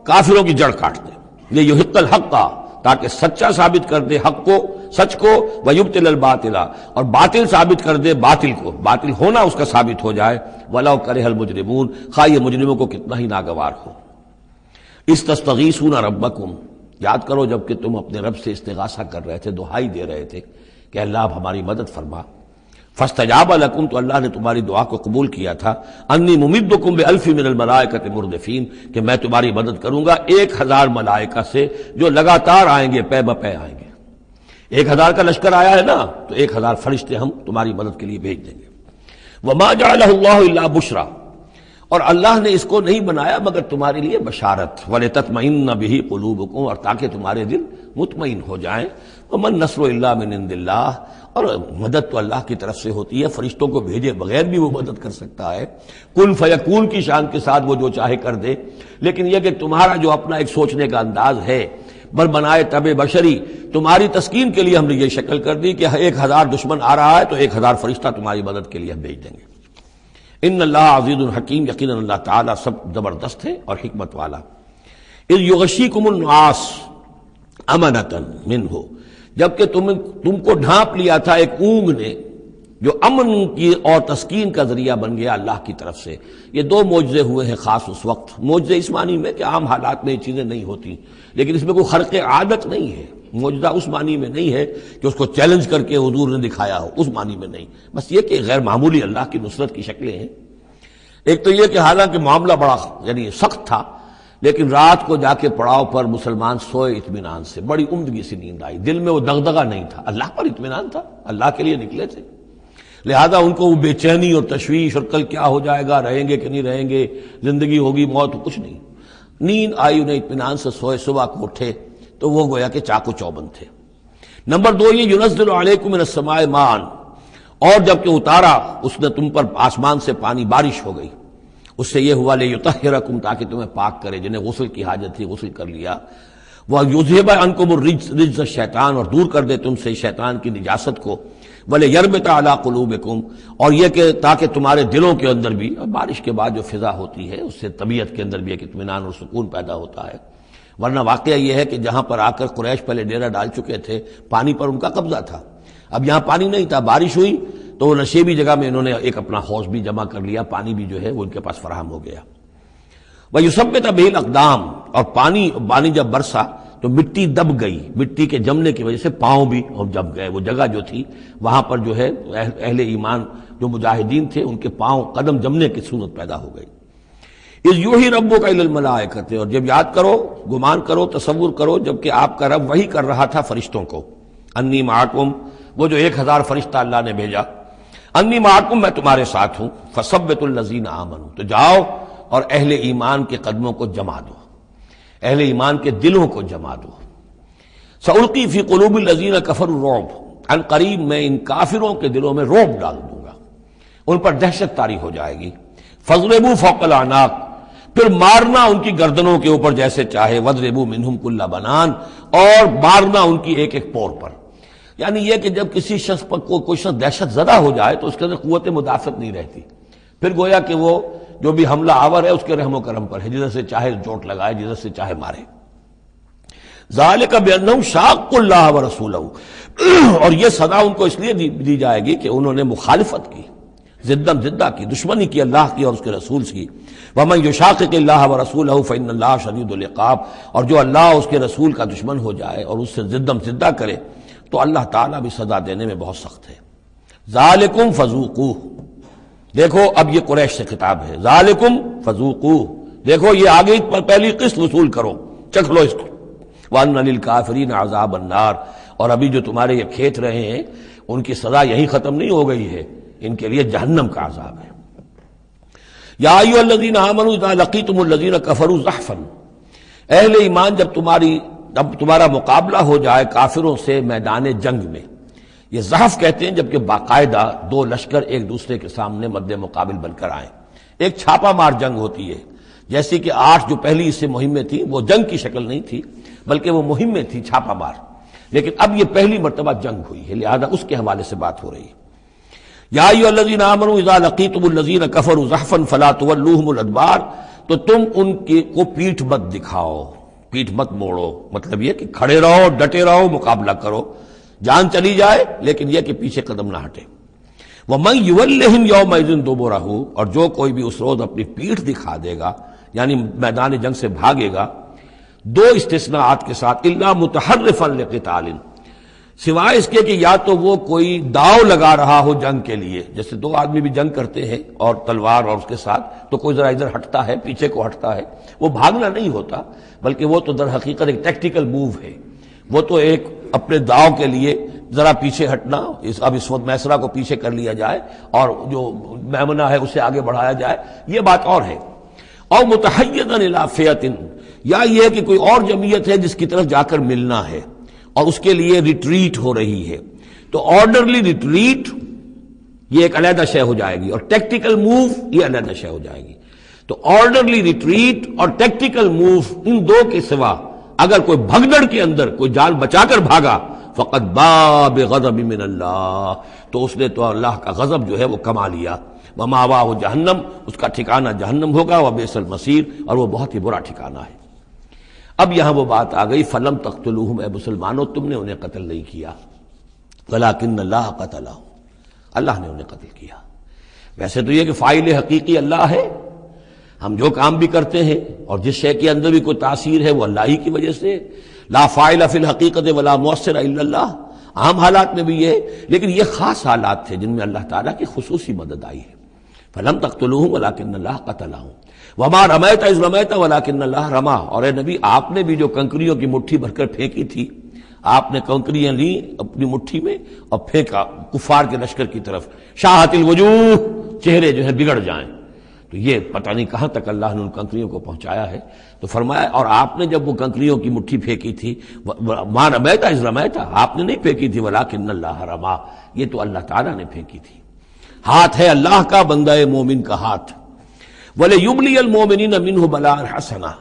کافروں کی جڑ کاٹ دے۔ یہ یحق الحق، تاکہ سچا ثابت کر دے حق کو، سچ کو، ویبطل الباطل، اور باطل ثابت کر دے باطل کو، باطل ہونا اس کا ثابت ہو جائے۔ ولو کرہ المجرمون، خواہ یہ مجرموں کو کتنا ہی ناگوار ہو۔ استستغیثون ربکم، یاد کرو جب کہ تم اپنے رب سے استغاثہ کر رہے تھے، دعائی دے رہے تھے کہ اللہ اب ہماری مدد فرما۔ فاستجاب لکم، تو اللہ نے تمہاری دعا کو قبول کیا تھا۔ انی ممدکم بألف من الملائکۃ مردفین، کہ میں تمہاری مدد کروں گا 1000 ملائکہ سے جو لگاتار آئیں گے، پے بپے آئیں گے۔ 1000 کا لشکر آیا ہے نا، تو 1000 فرشتے ہم تمہاری مدد کے لیے بھیج دیں گے۔ وما جعلہ اللہ الا بشرا، اور اللہ نے اس کو نہیں بنایا مگر تمہارے لیے بشارت، وَلِتَطْمَئِنَّ بِهِ قُلُوبُكُمْ، اور تاکہ تمہارے دل مطمئن ہو جائیں۔ وَمَن نَّصْرُ إِلَّا مِنْ عِندِ اللَّهِ، اور مدد تو اللہ کی طرف سے ہوتی ہے، فرشتوں کو بھیجے بغیر بھی وہ مدد کر سکتا ہے، کن فیکون کی شان کے ساتھ وہ جو چاہے کر دے۔ لیکن یہ کہ تمہارا جو اپنا ایک سوچنے کا انداز ہے، بر بنائے طبع بشری، تمہاری تسکین کے لیے ہم نے یہ شکل کر دی کہ 1000 دشمن آ رہا ہے تو 1000 فرشتہ تمہاری مدد کے لیے ہم بھیج دیں گے۔ ان اللہ عزیز الحکیم، یقیناً اللہ تعالیٰ سب زبردست ہے اور حکمت والا۔ اذ یغشیکم النعاس امنۃ منہ، جبکہ تم کو ڈھانپ لیا تھا ایک اونگ نے جو امن کی اور تسکین کا ذریعہ بن گیا اللہ کی طرف سے۔ یہ دو معجزے ہوئے ہیں خاص اس وقت، معجزے اس معنی میں کہ عام حالات میں یہ چیزیں نہیں ہوتی، لیکن اس میں کوئی خرق عادت نہیں ہے۔ معجزہ اس معنی میں نہیں ہے کہ اس کو چیلنج کر کے حضور نے دکھایا ہو، اس معنی میں نہیں، بس یہ کہ غیر معمولی اللہ کی نصرت کی شکلیں ہیں۔ ایک تو یہ کہ حالانکہ معاملہ بڑا یعنی سخت تھا، لیکن رات کو جا کے پڑاؤ پر مسلمان سوئے اطمینان سے، بڑی عمدگی سے نیند آئی، دل میں وہ دغدغہ نہیں تھا، اللہ پر اطمینان تھا، اللہ کے لیے نکلے تھے، لہذا ان کو وہ بے چینی اور تشویش اور کل کیا ہو جائے گا، رہیں گے کہ نہیں رہیں گے، زندگی ہوگی موت، کچھ نہیں، نیند آئی انہیں، اطمینان سے سوئے، صبح کو اٹھے تو وہ گویا کہ چاق و چوبند تھے۔ نمبر دو یہ ینزل علیکم من السماء ماء، اور جب کہ اتارا اس نے تم پر آسمان سے پانی، بارش ہو گئی، اس سے یہ ہوا لیطہرکم، تاکہ تمہیں پاک کرے، جنہیں غسل کی حاجت تھی غسل کر لیا، وَیُذْهِبَ عَنْکُمُ الرِّجْسَ الشیطان، اور دور کر دے تم سے شیطان کی نجاست کو، وَلِيَرْبِطَ عَلَىٰ قُلُوبِكُمْ، اور یہ کہ تاکہ تمہارے دلوں کے اندر بھی، بارش کے بعد جو فضا ہوتی ہے اس سے طبیعت کے اندر بھی ایک اطمینان اور سکون پیدا ہوتا ہے، ورنہ واقعہ یہ ہے کہ جہاں پر آ کر قریش پہلے ڈیرہ ڈال چکے تھے، پانی پر ان کا قبضہ تھا، اب یہاں پانی نہیں تھا، بارش ہوئی تو وہ نشیبی جگہ میں انہوں نے ایک اپنا حوض بھی جمع کر لیا، پانی بھی جو ہے وہ ان کے پاس فراہم ہو گیا۔ وَيُثَبِّتَ بِهِ الْأَقْدَامَ، اور پانی جب برسا تو مٹی دب گئی، مٹی کے جمنے کی وجہ سے پاؤں بھی جب گئے، وہ جگہ جو تھی وہاں پر جو ہے اہل ایمان جو مجاہدین تھے ان کے پاؤں قدم جمنے کی صورت پیدا ہو گئی۔ اِذْ یُوحِی رَبُّکَ إِلَى الْمَلَائِکَةِ، اور جب یاد کرو، گمان کرو، تصور کرو، جب کہ آپ کا رب وحی کر رہا تھا فرشتوں کو، انی معکم، وہ جو 1000 فرشتہ اللہ نے بھیجا، انی معکم، میں تمہارے ساتھ ہوں، فثبتوا الذین آمنوا، تو جاؤ اور اہل ایمان کے قدموں کو جما دو، اہل ایمان کے دلوں کو جما دو۔ سألقی فی قلوب الذین کفروا الرعب، ان قریب میں ان کافروں کے دلوں میں رعب ڈال دوں گا، ان پر دہشت طاری ہو جائے گی۔ فاضربوا فوق الاعناق، پھر مارنا ان کی گردنوں کے اوپر جیسے چاہے، واضربوا منہم کل بنان، اور مارنا ان کی ایک ایک پور پر، یعنی یہ کہ جب کسی شخص پر کوئی شخص دہشت زدہ ہو جائے تو اس کے اندر قوت مدافعت نہیں رہتی، پھر گویا کہ وہ جو بھی حملہ آور ہے اس کے رحم و کرم پر ہے، جدھر سے چاہے چوٹ لگائے، جدھر سے چاہے مارے۔ ذالک بانہم شاقوا اللہ ورسولہ، اور یہ سزا ان کو اس لیے دی جائے گی کہ انہوں نے مخالفت کی، ضدم ضدہ کی، دشمنی کی اللہ کی اور اس کے رسول کی۔ ومن یشاقق اللہ ورسولہ فإن اللہ شدید العقاب، اور جو اللہ اور اس کے رسول کا دشمن ہو جائے اور اس سے ضدم ضدہ کرے تو اللہ تعالیٰ بھی سزا دینے میں بہت سخت ہے۔ ذالکم فذوقوہ، دیکھو اب یہ قریش سے خطاب ہے، ذالکم فذوقوہ، دیکھو یہ آگے پہلی قسط وصول کرو، چکھ لو اس کو، وان للکافرین عذاب النار، اور ابھی جو تمہارے یہ کھیت رہے ہیں ان کی سزا یہی ختم نہیں ہو گئی ہے، ان کے لیے جہنم کا عذاب ہے۔ یا ایھا الذین آمنوا اذا لقیتم الذین کفروا زحفا، اہل ایمان جب تمہارا مقابلہ ہو جائے کافروں سے میدان جنگ میں، یہ زحف کہتے ہیں جبکہ باقاعدہ دو لشکر ایک دوسرے کے سامنے مد مقابل بن کر آئیں، ایک چھاپا مار جنگ ہوتی ہے، جیسے کہ 8 جو پہلی اس سے مہمیں تھیں وہ جنگ کی شکل نہیں تھی بلکہ وہ مہمیں تھی چھاپا مار، لیکن اب یہ پہلی مرتبہ جنگ ہوئی ہے، لہذا اس کے حوالے سے بات ہو رہی ہے۔ یا ایھا الذین آمنوا اذا لقیتم الذین کفروا زحفا فلا تولوہم الادبار، تو تم ان کو پیٹھ مت دکھاؤ، پیٹھ مت موڑو، مطلب یہ کہ کھڑے رہو، ڈٹے رہو، مقابلہ کرو، جان چلی جائے لیکن یہ کہ پیچھے قدم نہ ہٹے۔ وَمَن يُوَلِّهِمْ يَوْمَئِذٍ دُبُرَهُ، اور جو کوئی بھی اس روز اپنی پیٹھ دکھا دے گا، یعنی میدان جنگ سے بھاگے گا، 2 استثناءات کے ساتھ، الا متحرفا لقتال، سوائے اس کے کہ یا تو وہ کوئی داؤ لگا رہا ہو جنگ کے لیے، جیسے 2 آدمی بھی جنگ کرتے ہیں اور تلوار اور اس کے ساتھ، تو کوئی ذرا ادھر ہٹتا ہے، پیچھے کو ہٹتا ہے، وہ بھاگنا نہیں ہوتا بلکہ وہ تو در حقیقت ایک ٹیکٹیکل موو ہے، وہ تو ایک اپنے داؤ کے لیے ذرا پیچھے ہٹنا، اب اس وقت میسرہ کو پیچھے کر لیا جائے اور جو میمنہ ہے اسے آگے بڑھایا جائے، یہ بات اور ہے۔ اور متحیزا الی فئۃ، یا یہ کہ کوئی اور جمعیت ہے جس کی طرف جا کر ملنا ہے اور اس کے لیے ریٹریٹ ہو رہی ہے، تو آرڈرلی ریٹریٹ یہ ایک علیحدہ شے ہو جائے گی، اور ٹیکٹیکل موو یہ علیحدہ شے ہو جائے گی۔ تو آرڈرلی ریٹریٹ اور ٹیکٹیکل موو، ان 2 کے سوا اگر کوئی بھگدڑ کے اندر کوئی جان بچا کر بھاگا، فقط باب غضب من اللہ، تو اس نے تو اللہ کا غضب جو ہے وہ کما لیا۔ ومأواہ جہنم، اس کا ٹھکانہ جہنم ہوگا، وبئس المصیر، اور وہ بہت ہی برا ٹھکانہ ہے۔ اب یہاں وہ بات آ گئی، فلم تقتلوہم، اے مسلمانوں تم نے انہیں قتل نہیں کیا، ولکن اللہ قتلہم، اللہ نے انہیں قتل کیا۔ ویسے تو یہ کہ فاعل حقیقی اللہ ہے، ہم جو کام بھی کرتے ہیں اور جس شے کے اندر بھی کوئی تاثیر ہے وہ اللہ ہی کی وجہ سے، لا فاعل فی الحقیقت ولا مؤثر الا اللہ، عام حالات میں بھی یہ ہے، لیکن یہ خاص حالات تھے جن میں اللہ تعالیٰ کی خصوصی مدد آئی ہے۔ فلم تقتلوہم ولکن اللہ قتلہم وما رمیت اذ رمیت ولکن اللہ رما۔ اور اے نبی، آپ نے بھی جو کنکریوں کی مٹھی بھر کر پھینکی تھی، آپ نے کنکریاں لی اپنی مٹھی میں اور پھینکا کفار کے لشکر کی طرف، شاہت الوجوہ، چہرے جو ہے بگڑ جائیں، تو یہ پتہ نہیں کہاں تک اللہ نے ان کنکریوں کو پہنچایا ہے۔ تو فرمایا اور آپ نے جب وہ کنکریوں کی مٹھی پھینکی تھی، ما رمیت اذ رمیت، آپ نے نہیں پھینکی تھی ولکن اللہ رما، یہ تو اللہ تعالیٰ نے پھینکی تھی۔ ہاتھ ہے اللہ کا، بندہ مومن کا ہاتھ۔ وَلِيُبْلِيَ الْمُؤْمِنِينَ مِنْهُ بَلَاءً حَسَنًا،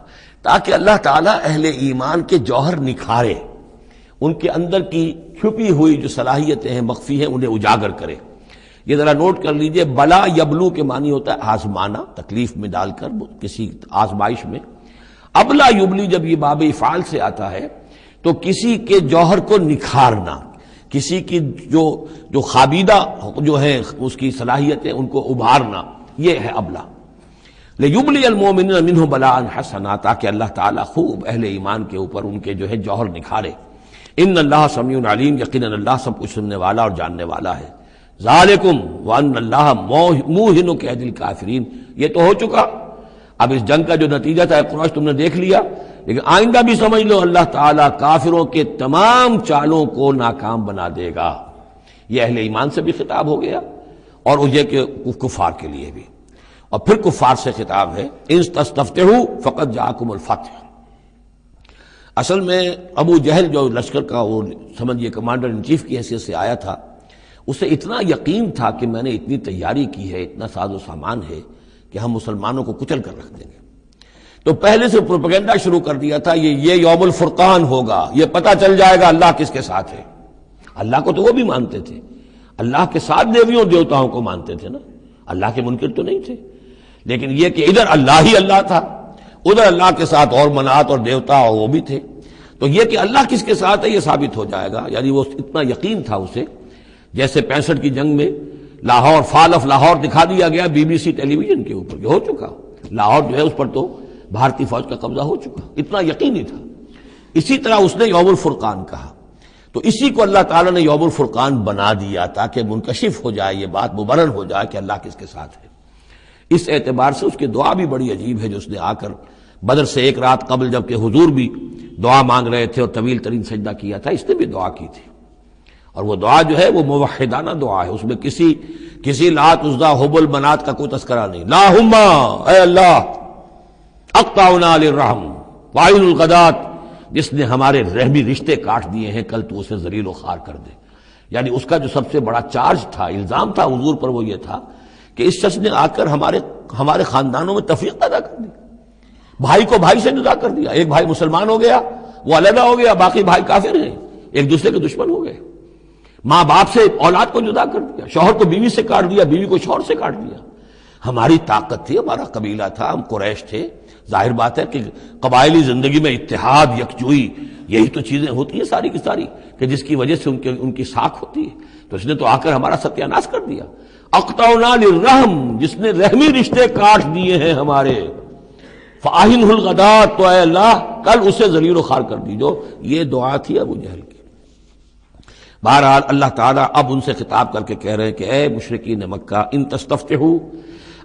تاکہ اللہ تعالیٰ اہل ایمان کے جوہر نکھارے، ان کے اندر کی چھپی ہوئی جو صلاحیتیں ہیں، مخفی ہیں، انہیں اجاگر کرے۔ یہ ذرا نوٹ کر لیجئے، بلا یبلو کے معنی ہوتا ہے آزمانا، تکلیف میں ڈال کر کسی آزمائش میں۔ ابلا یبلی جب یہ باب افعال سے آتا ہے تو کسی کے جوہر کو نکھارنا، کسی کی جو خابیدہ جو ہے اس کی صلاحیتیں ان کو ابھارنا، یہ ہے ابلا۔ لیبلی المؤمنین منہ بلاء حسنا، تاکہ اللہ تعالیٰ خوب اہل ایمان کے اوپر ان کے جو ہے جوہر نکھارے۔ ان اللہ سمیع علیم، یقیناً اللہ سب کچھ سننے والا اور جاننے والا ہے۔ ذالکم وان اللہ موہن کید الکافرین، یہ تو ہو چکا، اب اس جنگ کا جو نتیجہ تھا قریش تم نے دیکھ لیا، لیکن آئندہ بھی سمجھ لو اللہ تعالیٰ کافروں کے تمام چالوں کو ناکام بنا دے گا۔ یہ اہل ایمان سے بھی خطاب ہو گیا اور یہ کہ کفار کے لیے بھی، اور پھر کفار سے خطاب ہے، ان تستفتحوا فقد جاءکم الفتح۔ اصل میں ابو جہل جو لشکر کا وہ سمجھیے کمانڈر ان چیف کی حیثیت سے آیا تھا، اسے اتنا یقین تھا کہ میں نے اتنی تیاری کی ہے، اتنا ساز و سامان ہے کہ ہم مسلمانوں کو کچل کر رکھ دیں گے، تو پہلے سے پروپیگنڈا شروع کر دیا تھا، یہ یوم الفرقان ہوگا، یہ پتہ چل جائے گا اللہ کس کے ساتھ ہے۔ اللہ کو تو وہ بھی مانتے تھے، اللہ کے ساتھ دیویوں دیوتاؤں کو مانتے تھے نا، اللہ کے منکر تو نہیں تھے، لیکن یہ کہ ادھر اللہ ہی اللہ تھا، ادھر اللہ کے ساتھ اور منات اور دیوتا اور وہ بھی تھے، تو یہ کہ اللہ کس کے ساتھ ہے یہ ثابت ہو جائے گا۔ یعنی وہ اتنا یقین تھا اسے، جیسے 65 کی جنگ میں لاہور، فال آف لاہور دکھا دیا گیا BBC ٹیلی ویژن کے اوپر، یہ ہو چکا، لاہور جو ہے اس پر تو بھارتی فوج کا قبضہ ہو چکا، اتنا یقینی تھا۔ اسی طرح اس نے یوم الفرقان کہا، تو اسی کو اللہ تعالیٰ نے یوم الفرقان بنا دیا تاکہ منکشف ہو جائے، یہ بات مبرہن ہو جائے کہ اللہ کس کے ساتھ ہے۔ اس اعتبار سے اس کی دعا بھی بڑی عجیب ہے، جو اس نے آ کر بدر سے ایک رات قبل جبکہ حضور بھی دعا مانگ رہے تھے اور طویل ترین سجدہ کیا تھا، اس نے بھی دعا کی تھی، اور وہ دعا جو ہے وہ موحدانہ دعا ہے، اس میں کسی لات عزا حبل منات کا کوئی تذکرہ نہیں۔ اللہم، اے اللہ، اقطعنا للرحم وعین الغدات، جس نے ہمارے رحمی رشتے کاٹ دیے ہیں، کل تو اسے ذلیل و خوار کر دے۔ یعنی اس کا جو سب سے بڑا چارج تھا، الزام تھا حضور پر، وہ یہ تھا کہ اس شخص نے آ کر ہمارے خاندانوں میں تفریق پیدا کر دی، بھائی کو بھائی سے جدا کر دیا، ایک بھائی مسلمان ہو گیا وہ علیحدہ ہو گیا، باقی بھائی کافر ہیں، ایک دوسرے کے دشمن ہو گئے، ماں باپ سے اولاد کو جدا کر دیا، شوہر کو بیوی سے کاٹ دیا، بیوی کو شوہر سے کاٹ دیا۔ ہماری طاقت تھی، ہمارا قبیلہ تھا، ہم قریش تھے، ظاہر بات ہے کہ قبائلی زندگی میں اتحاد، یکجوئی، یہی تو چیزیں ہوتی ہیں ساری کی ساری، کہ جس کی وجہ سے ان کی ساکھ ہوتی ہے، تو اس نے تو آ کر ہمارا ستیہ ناش کر دیا۔ اقطعنا للرحم، جس نے رحمی رشتے کاٹ دیے ہیں ہمارے، فاہنہ الغدات، تو اے اللہ کل اسے ذلیل و خوار کر دیجو۔ یہ دعا تھی ابو جہل کی۔ بہرحال اللہ تعالیٰ اب ان سے خطاب کر کے کہہ رہے ہیں کہ اے مشرکین مکہ، ان تستفتحوا،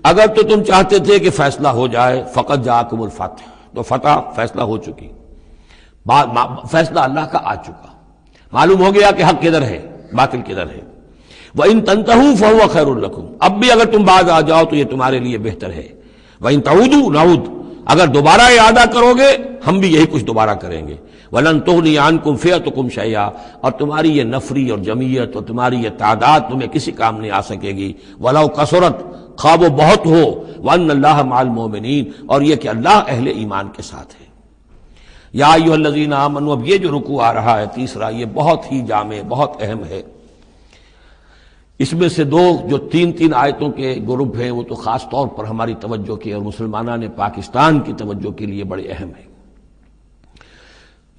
اگر تو تم چاہتے تھے کہ فیصلہ ہو جائے، فقد جاءکم الفتح، تو فتح فیصلہ ہو چکی، فیصلہ اللہ کا آ چکا، معلوم ہو گیا کہ حق کدھر ہے، باطل کدھر ہے۔ وَإِن تَنْتَهُوا فَهُوَ خَيْرٌ لَكُمْ، اب بھی اگر تم باز آ جاؤ تو یہ تمہارے لیے بہتر ہے۔ وَإِن تَعُودُوا نَعُودْ، اگر دوبارہ اعادہ کرو گے ہم بھی یہی کچھ دوبارہ کریں گے۔ وَلَن تُغْنِيَ عَنْكُمْ فِئَتُكُمْ شَيْئًا، اور تمہاری یہ نفری اور جمعیت اور تمہاری یہ تعداد تمہیں کسی کام نہیں آ سکے گی۔ وَلَوْ كَثُرَتْ، خواہ وہ بہت ہو، وَأَنَّ اللَّهَ مَعَ الْمُؤْمِنِينَ، اور یہ کہ اللہ اہل ایمان کے ساتھ ہے۔ یا ایھا الذین آمنوا، اب یہ جو رکوع آ رہا ہے تیسرا، یہ بہت ہی جامع، بہت اہم ہے۔ اس میں سے جو تین آیتوں کے گروپ ہیں وہ تو خاص طور پر ہماری توجہ کی اور مسلمانان پاکستان کی توجہ کے لیے بڑے اہم ہیں۔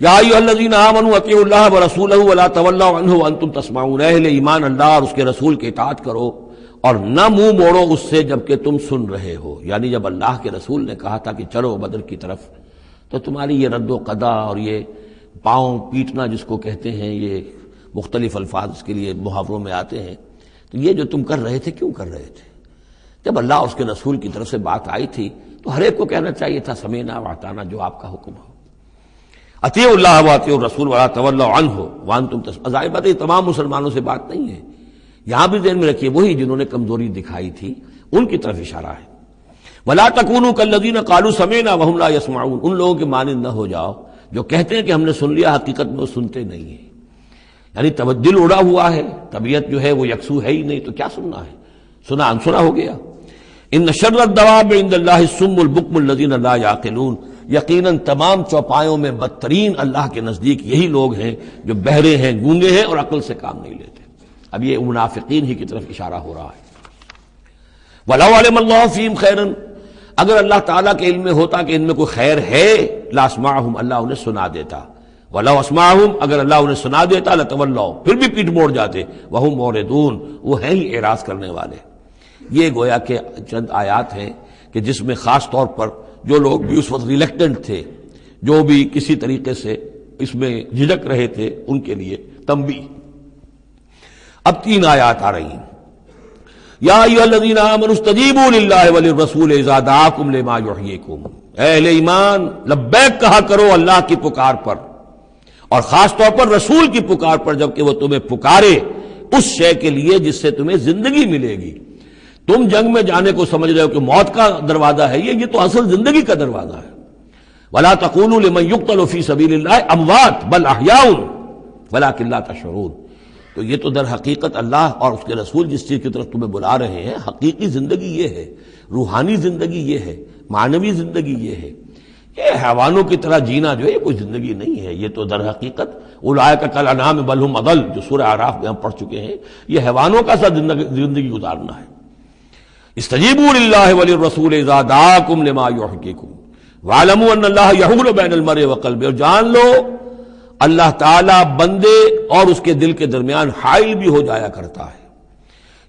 یا ایھا الذین آمنوا اطیعوا اللہ ورسولہ ولا تولوا عنہ وانتم تسمعون، اہل ایمان اللہ اور اس کے رسول کی اطاعت کرو اور نہ منہ موڑو اس سے جبکہ تم سن رہے ہو۔ یعنی جب اللہ کے رسول نے کہا تھا کہ چلو بدر کی طرف، تو تمہاری یہ رد و قدا اور یہ پاؤں پیٹنا جس کو کہتے ہیں، یہ مختلف الفاظ اس کے لیے محاوروں میں آتے ہیں، تو یہ جو تم کر رہے تھے کیوں کر رہے تھے؟ جب اللہ اور اس کے رسول کی طرف سے بات آئی تھی تو ہر ایک کو کہنا چاہیے تھا سمیعنا واطعنا، جو آپ کا حکم ہو۔ اطیعوا اللہ واطیعوا الرسول ولا تولوا عنہ وانتم تسمعون، ظاہر بات ہے تمام مسلمانوں سے بات نہیں ہے، یہاں بھی ذہن میں رکھیے وہی جنہوں نے کمزوری دکھائی تھی ان کی طرف اشارہ ہے۔ ولا تکونوا کالذین قالوا سمعنا وهم لا يسمعون، ان لوگوں کے مانند نہ ہو جاؤ جو کہتے ہیں کہ ہم نے سن لیا، حقیقت میں وہ سنتے نہیں ہیں۔ یعنی دل اڑا ہوا ہے، طبیعت جو ہے وہ یکسو ہے ہی نہیں، تو کیا سننا ہے؟ سنا انسنا ہو گیا۔ ان شر الدواب عند اللہ الصم البکم الذین لا یعقلون، یقیناً تمام چوپایوں میں بدترین اللہ کے نزدیک یہی لوگ ہیں جو بہرے ہیں، گونگے ہیں اور عقل سے کام نہیں لیتے۔ اب یہ منافقین ہی کی طرف اشارہ ہو رہا ہے۔ وَلَوْ عَلِمَ اللَّهُ فِيهِمْ خَيْرًا، اگر اللہ تعالیٰ کے علم میں ہوتا کہ ان میں کوئی خیر ہے، لَأَسْمَعَهُمْ، اللہ انہیں سنا دیتا۔ وَلَوْ أَسْمَعَهُمْ، اگر اللہ انہیں سنا دیتا، لَتَوَلَّوْا، پھر بھی پیٹ موڑ جاتے، وَهُمْ مُعْرِضُونَ، وہ ہیں ہی اعراض کرنے والے۔ یہ گویا کہ چند آیات ہیں کہ جس میں خاص طور پر جو لوگ بھی اس وقت ریلیکٹنٹ تھے، جو بھی کسی طریقے سے اس میں جھجک رہے تھے، ان کے لیے تنبیہ۔ اب 3 آیات آ رہی ہیں۔ یا ایھا الذین آمنوا استجیبوا للہ وللرسول اذا دعاکم لما یحییکم، اے اہل ایمان لبیک کہا کرو اللہ کی پکار پر، اور خاص طور پر رسول کی پکار پر جب کہ وہ تمہیں پکارے اس شے کے لیے جس سے تمہیں زندگی ملے گی۔ تم جنگ میں جانے کو سمجھ رہے ہو کہ موت کا دروازہ ہے، یہ تو اصل زندگی کا دروازہ ہے۔ ولا تقولوا لمن يقتل في سبيل الله اموات بل احياء ولكن لا تشعرون، تو یہ تو در حقیقت اللہ اور اس کے رسول جس چیز کی طرف تمہیں بلا رہے ہیں، حقیقی زندگی یہ ہے، روحانی زندگی یہ ہے، معنوی زندگی یہ ہے۔ یہ حیوانوں کی طرح جینا جو ہے یہ کوئی زندگی نہیں ہے، یہ تو در حقیقت اولئک کالانعام بل هم اضل، جو سورہ اعراف میں ہم پڑھ چکے ہیں، یہ حیوانوں کا سا زندگی گزارنا ہے۔ استجیبوا للہ وللرسول اذا دعاکم لما یحییکم واعلموا ان اللہ یحول بین المرء وقلبہ، اور جان لو اللہ تعالی بندے اور اس کے دل کے درمیان حائل بھی ہو جایا کرتا ہے۔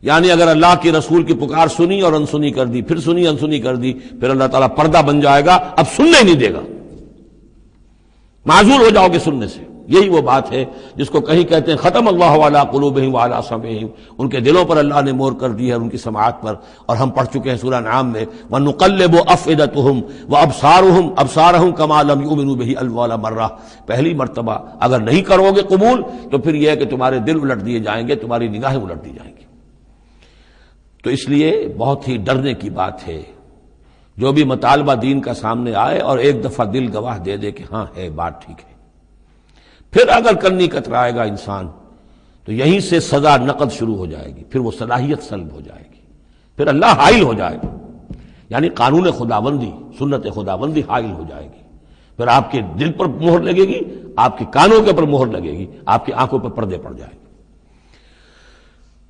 یعنی اگر اللہ کے رسول کی پکار سنی اور انسنی کر دی، پھر سنی انسنی کر دی، پھر اللہ تعالیٰ پردہ بن جائے گا، اب سننے نہیں دے گا، معذور ہو جاؤ گے سننے سے۔ یہی وہ بات ہے جس کو کہیں کہتے ہیں ختم اللہ علی قلوبہم وعلی سمعہم، ان کے دلوں پر اللہ نے مہر کر دی ہے، ان کی سماعت پر، اور ہم پڑھ چکے ہیں سورہ انعام میں وَنُقَلِّبُ أَفْئِدَتَهُمْ وَأَبْصَارَهُمْ كَمَا لَمْ يُؤْمِنُوا بِهِ أَوَّلَ مَرَّةٍ، پہلی مرتبہ اگر نہیں کرو گے قبول تو پھر یہ ہے کہ تمہارے دل الٹ دیے جائیں گے، تمہاری نگاہیں الٹ دی جائیں گی۔ تو اس لیے بہت ہی ڈرنے کی بات ہے جو بھی مطالبہ دین کا سامنے آئے اور ایک دفعہ دل گواہ دے دے کہ ہاں ہے بات ٹھیک ہے، پھر اگر کرنی کترائے گا انسان تو یہیں سے سزا نقد شروع ہو جائے گی، پھر وہ صلاحیت سلب ہو جائے گی، پھر اللہ حائل ہو جائے گا، یعنی قانون خداوندی، سنت خداوندی حائل ہو جائے گی، پھر آپ کے دل پر مہر لگے گی، آپ کے کانوں کے پر مہر لگے گی، آپ کی آنکھوں پر پردے پڑ جائیں گے۔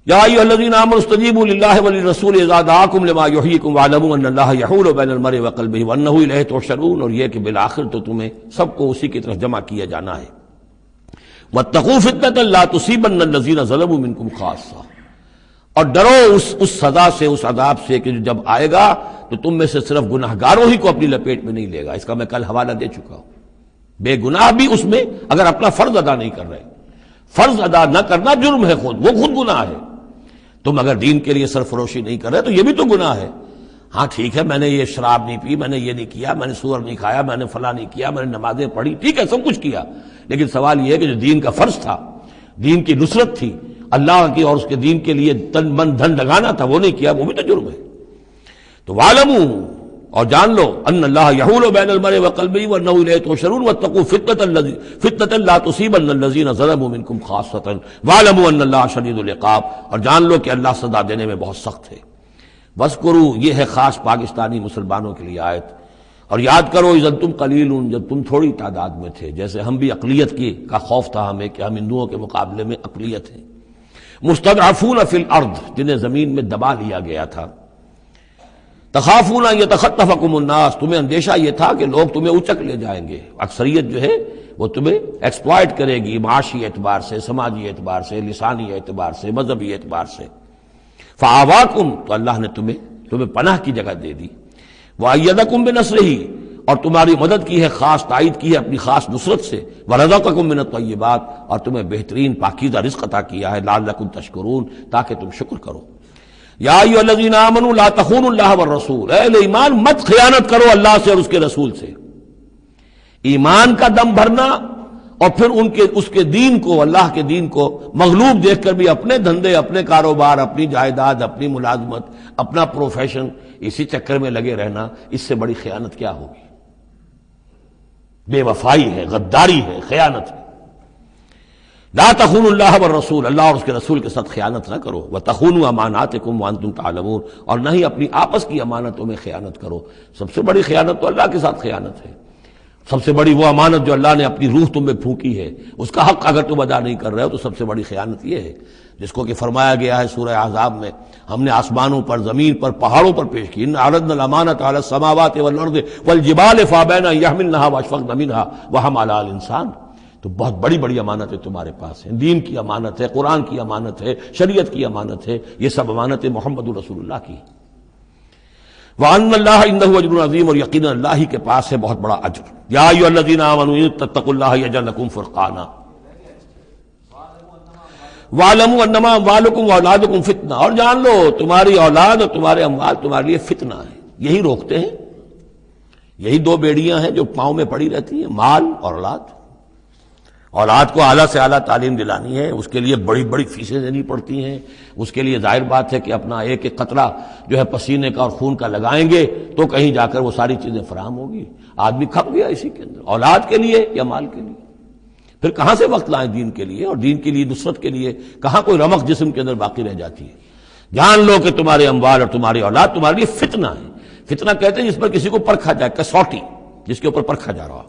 یا ایھا الذین آمنوا استجیبوا للہ وللرسول اذا دعاکم لما یحییکم واعلموا ان اللہ یحول بین المرء وقلبہ وانہ الیہ تحشرون، اور یہ کہ بالآخر تو تمہیں سب کو اسی کی طرف جمع کیا جانا ہے۔ واتقوا فتنة لا تصيبن الذين ظلموا منكم خاصة، اور ڈرو اس سزا سے، اس عذاب سے کہ جو جب آئے گا تو تم میں سے صرف گناہگاروں ہی کو اپنی لپیٹ میں نہیں لے گا۔ اس کا میں کل حوالہ دے چکا ہوں، بے گناہ بھی اس میں اگر اپنا فرض ادا نہیں کر رہے، فرض ادا نہ کرنا جرم ہے، خود وہ خود گناہ ہے۔ تم اگر دین کے لیے سرفروشی نہیں کر رہے تو یہ بھی تو گناہ ہے۔ ہاں ٹھیک ہے، میں نے یہ شراب نہیں پی، میں نے یہ نہیں کیا، میں نے سور نہیں کھایا، میں نے فلاں نہیں کیا، میں نے نمازیں پڑھی، ٹھیک ہے سب کچھ کیا، لیکن سوال یہ ہے کہ جو دین کا فرض تھا، دین کی نصرت تھی، اللہ کی اور اس کے دین کے لیے تن من دھن لگانا تھا، وہ نہیں کیا، وہ بھی تو جرم ہے۔ تو وَاعْلَمُوا، اور جان لو ان اللہ یحول بین المرء وقلبہ وانہ الیہ تحشرون واتقوا فتنة لا تصیبن الذین ظلموا منکم خاصۃ واعلموا ان اللہ شدید العقاب، اور جان لو کہ اللہ سزا دینے میں بہت سخت ہے۔ وَاذْكُرُوا، یہ ہے خاص پاکستانی مسلمانوں کے لیے آیت، اور یاد کرو اذ انتم قلیل، جب تم تھوڑی تعداد میں تھے، جیسے ہم بھی اقلیت کی کا خوف تھا ہمیں کہ ہم ہندوؤں کے مقابلے میں اقلیت ہیں، مستضعفون فی الارض، جنہیں زمین میں دبا لیا گیا تھا، تخافون ان یتخطفکم الناس، تمہیں اندیشہ یہ تھا کہ لوگ تمہیں اچک لے جائیں گے، اکثریت جو ہے وہ تمہیں ایکسپلائٹ کرے گی معاشی اعتبار سے، سماجی اعتبار سے، لسانی اعتبار سے، مذہبی اعتبار سے۔ فآواکم، تو اللہ نے تمہیں پناہ کی جگہ دے دی۔ وأیدکم بنصرہ، اور تمہاری مدد کی ہے، خاص تائید کی ہے اپنی خاص نصرت سے۔ ورزقکم من الطیبات، اور تمہیں بہترین پاکیزہ رزق عطا کیا ہے، لعلکم تشکرون، تاکہ تم شکر کرو۔ یا ایھا الذین آمنوا لا تخونوا اللہ والرسول، اے اہل ایمان مت خیانت کرو اللہ سے اور اس کے رسول سے۔ ایمان کا دم بھرنا اور پھر اس کے دین کو، اللہ کے دین کو مغلوب دیکھ کر بھی اپنے دھندے، اپنے کاروبار، اپنی جائیداد، اپنی ملازمت، اپنا پروفیشن، اسی چکر میں لگے رہنا، اس سے بڑی خیانت کیا ہوگی؟ بے وفائی ہے، غداری ہے، خیانت ہے۔ لا تخونوا اللہ والرسول، اللہ اور اس کے رسول کے ساتھ خیانت نہ کرو۔ وتخونوا اماناتکم وانتم تعلمون، اور نہ ہی اپنی آپس کی امانتوں میں خیانت کرو۔ سب سے بڑی خیانت تو اللہ کے ساتھ خیانت ہے۔ سب سے بڑی وہ امانت جو اللہ نے اپنی روح تم میں پھونکی ہے، اس کا حق اگر تم ادا نہیں کر رہے ہو تو سب سے بڑی خیانت یہ ہے، جس کو کہ فرمایا گیا ہے سورہ احزاب میں، ہم نے آسمانوں پر، زمین پر، پہاڑوں پر پیش کی۔ ان عرضنا الامانۃ علی السماوات والارض والجبال فابین ان یحملنها واشفقن منها وحملها الانسان، تو بہت بڑی بڑی امانتیں تمہارے پاس ہیں۔ دین کی امانت ہے، قرآن کی امانت ہے، شریعت کی امانت ہے، یہ سب امانتیں محمد رسول اللہ کی۔ وَأَنَّ اللَّهَ عِندَهُ أَجْرٌ عَظِيمٌ، اور یقیناً اللہ ہی کے پاس ہے بہت بڑا اجر۔ یا ایھا الذین آمنوا ان تتقوا اللہ یجعل لکم فرقانا وَاعْلَمُوا أَنَّمَا أَمْوَالُكُمْ وَأَوْلَادُكُمْ فِتْنَةٌ، اور جان لو تمہاری اولاد اور تمہارے اموال تمہارے لیے فتنہ ہے۔ یہی روکتے ہیں، یہی دو بیڑیاں ہیں جو پاؤں میں پڑی رہتی ہیں، مال اور اولاد۔ اولاد کو اعلیٰ سے اعلیٰ تعلیم دلانی ہے، اس کے لیے بڑی بڑی فیسیں دینی پڑتی ہیں، اس کے لیے ظاہر بات ہے کہ اپنا ایک ایک قطرہ جو ہے پسینے کا اور خون کا لگائیں گے تو کہیں جا کر وہ ساری چیزیں فراہم ہوگی۔ آدمی کھپ گیا اسی کے اندر، اولاد کے لیے یا مال کے لیے۔ پھر کہاں سے وقت لائیں دین کے لیے اور دین کے لیے نصرت کے لیے؟ کہاں کوئی رمق جسم کے اندر باقی رہ جاتی ہے؟ جان لو کہ تمہارے اموال اور تمہاری اولاد تمہارے لیے فتنہ ہے۔ فتنہ کہتے ہیں جس پر کسی کو پرکھا جائے، کسوٹی جس کے اوپر پرکھا جا رہا۔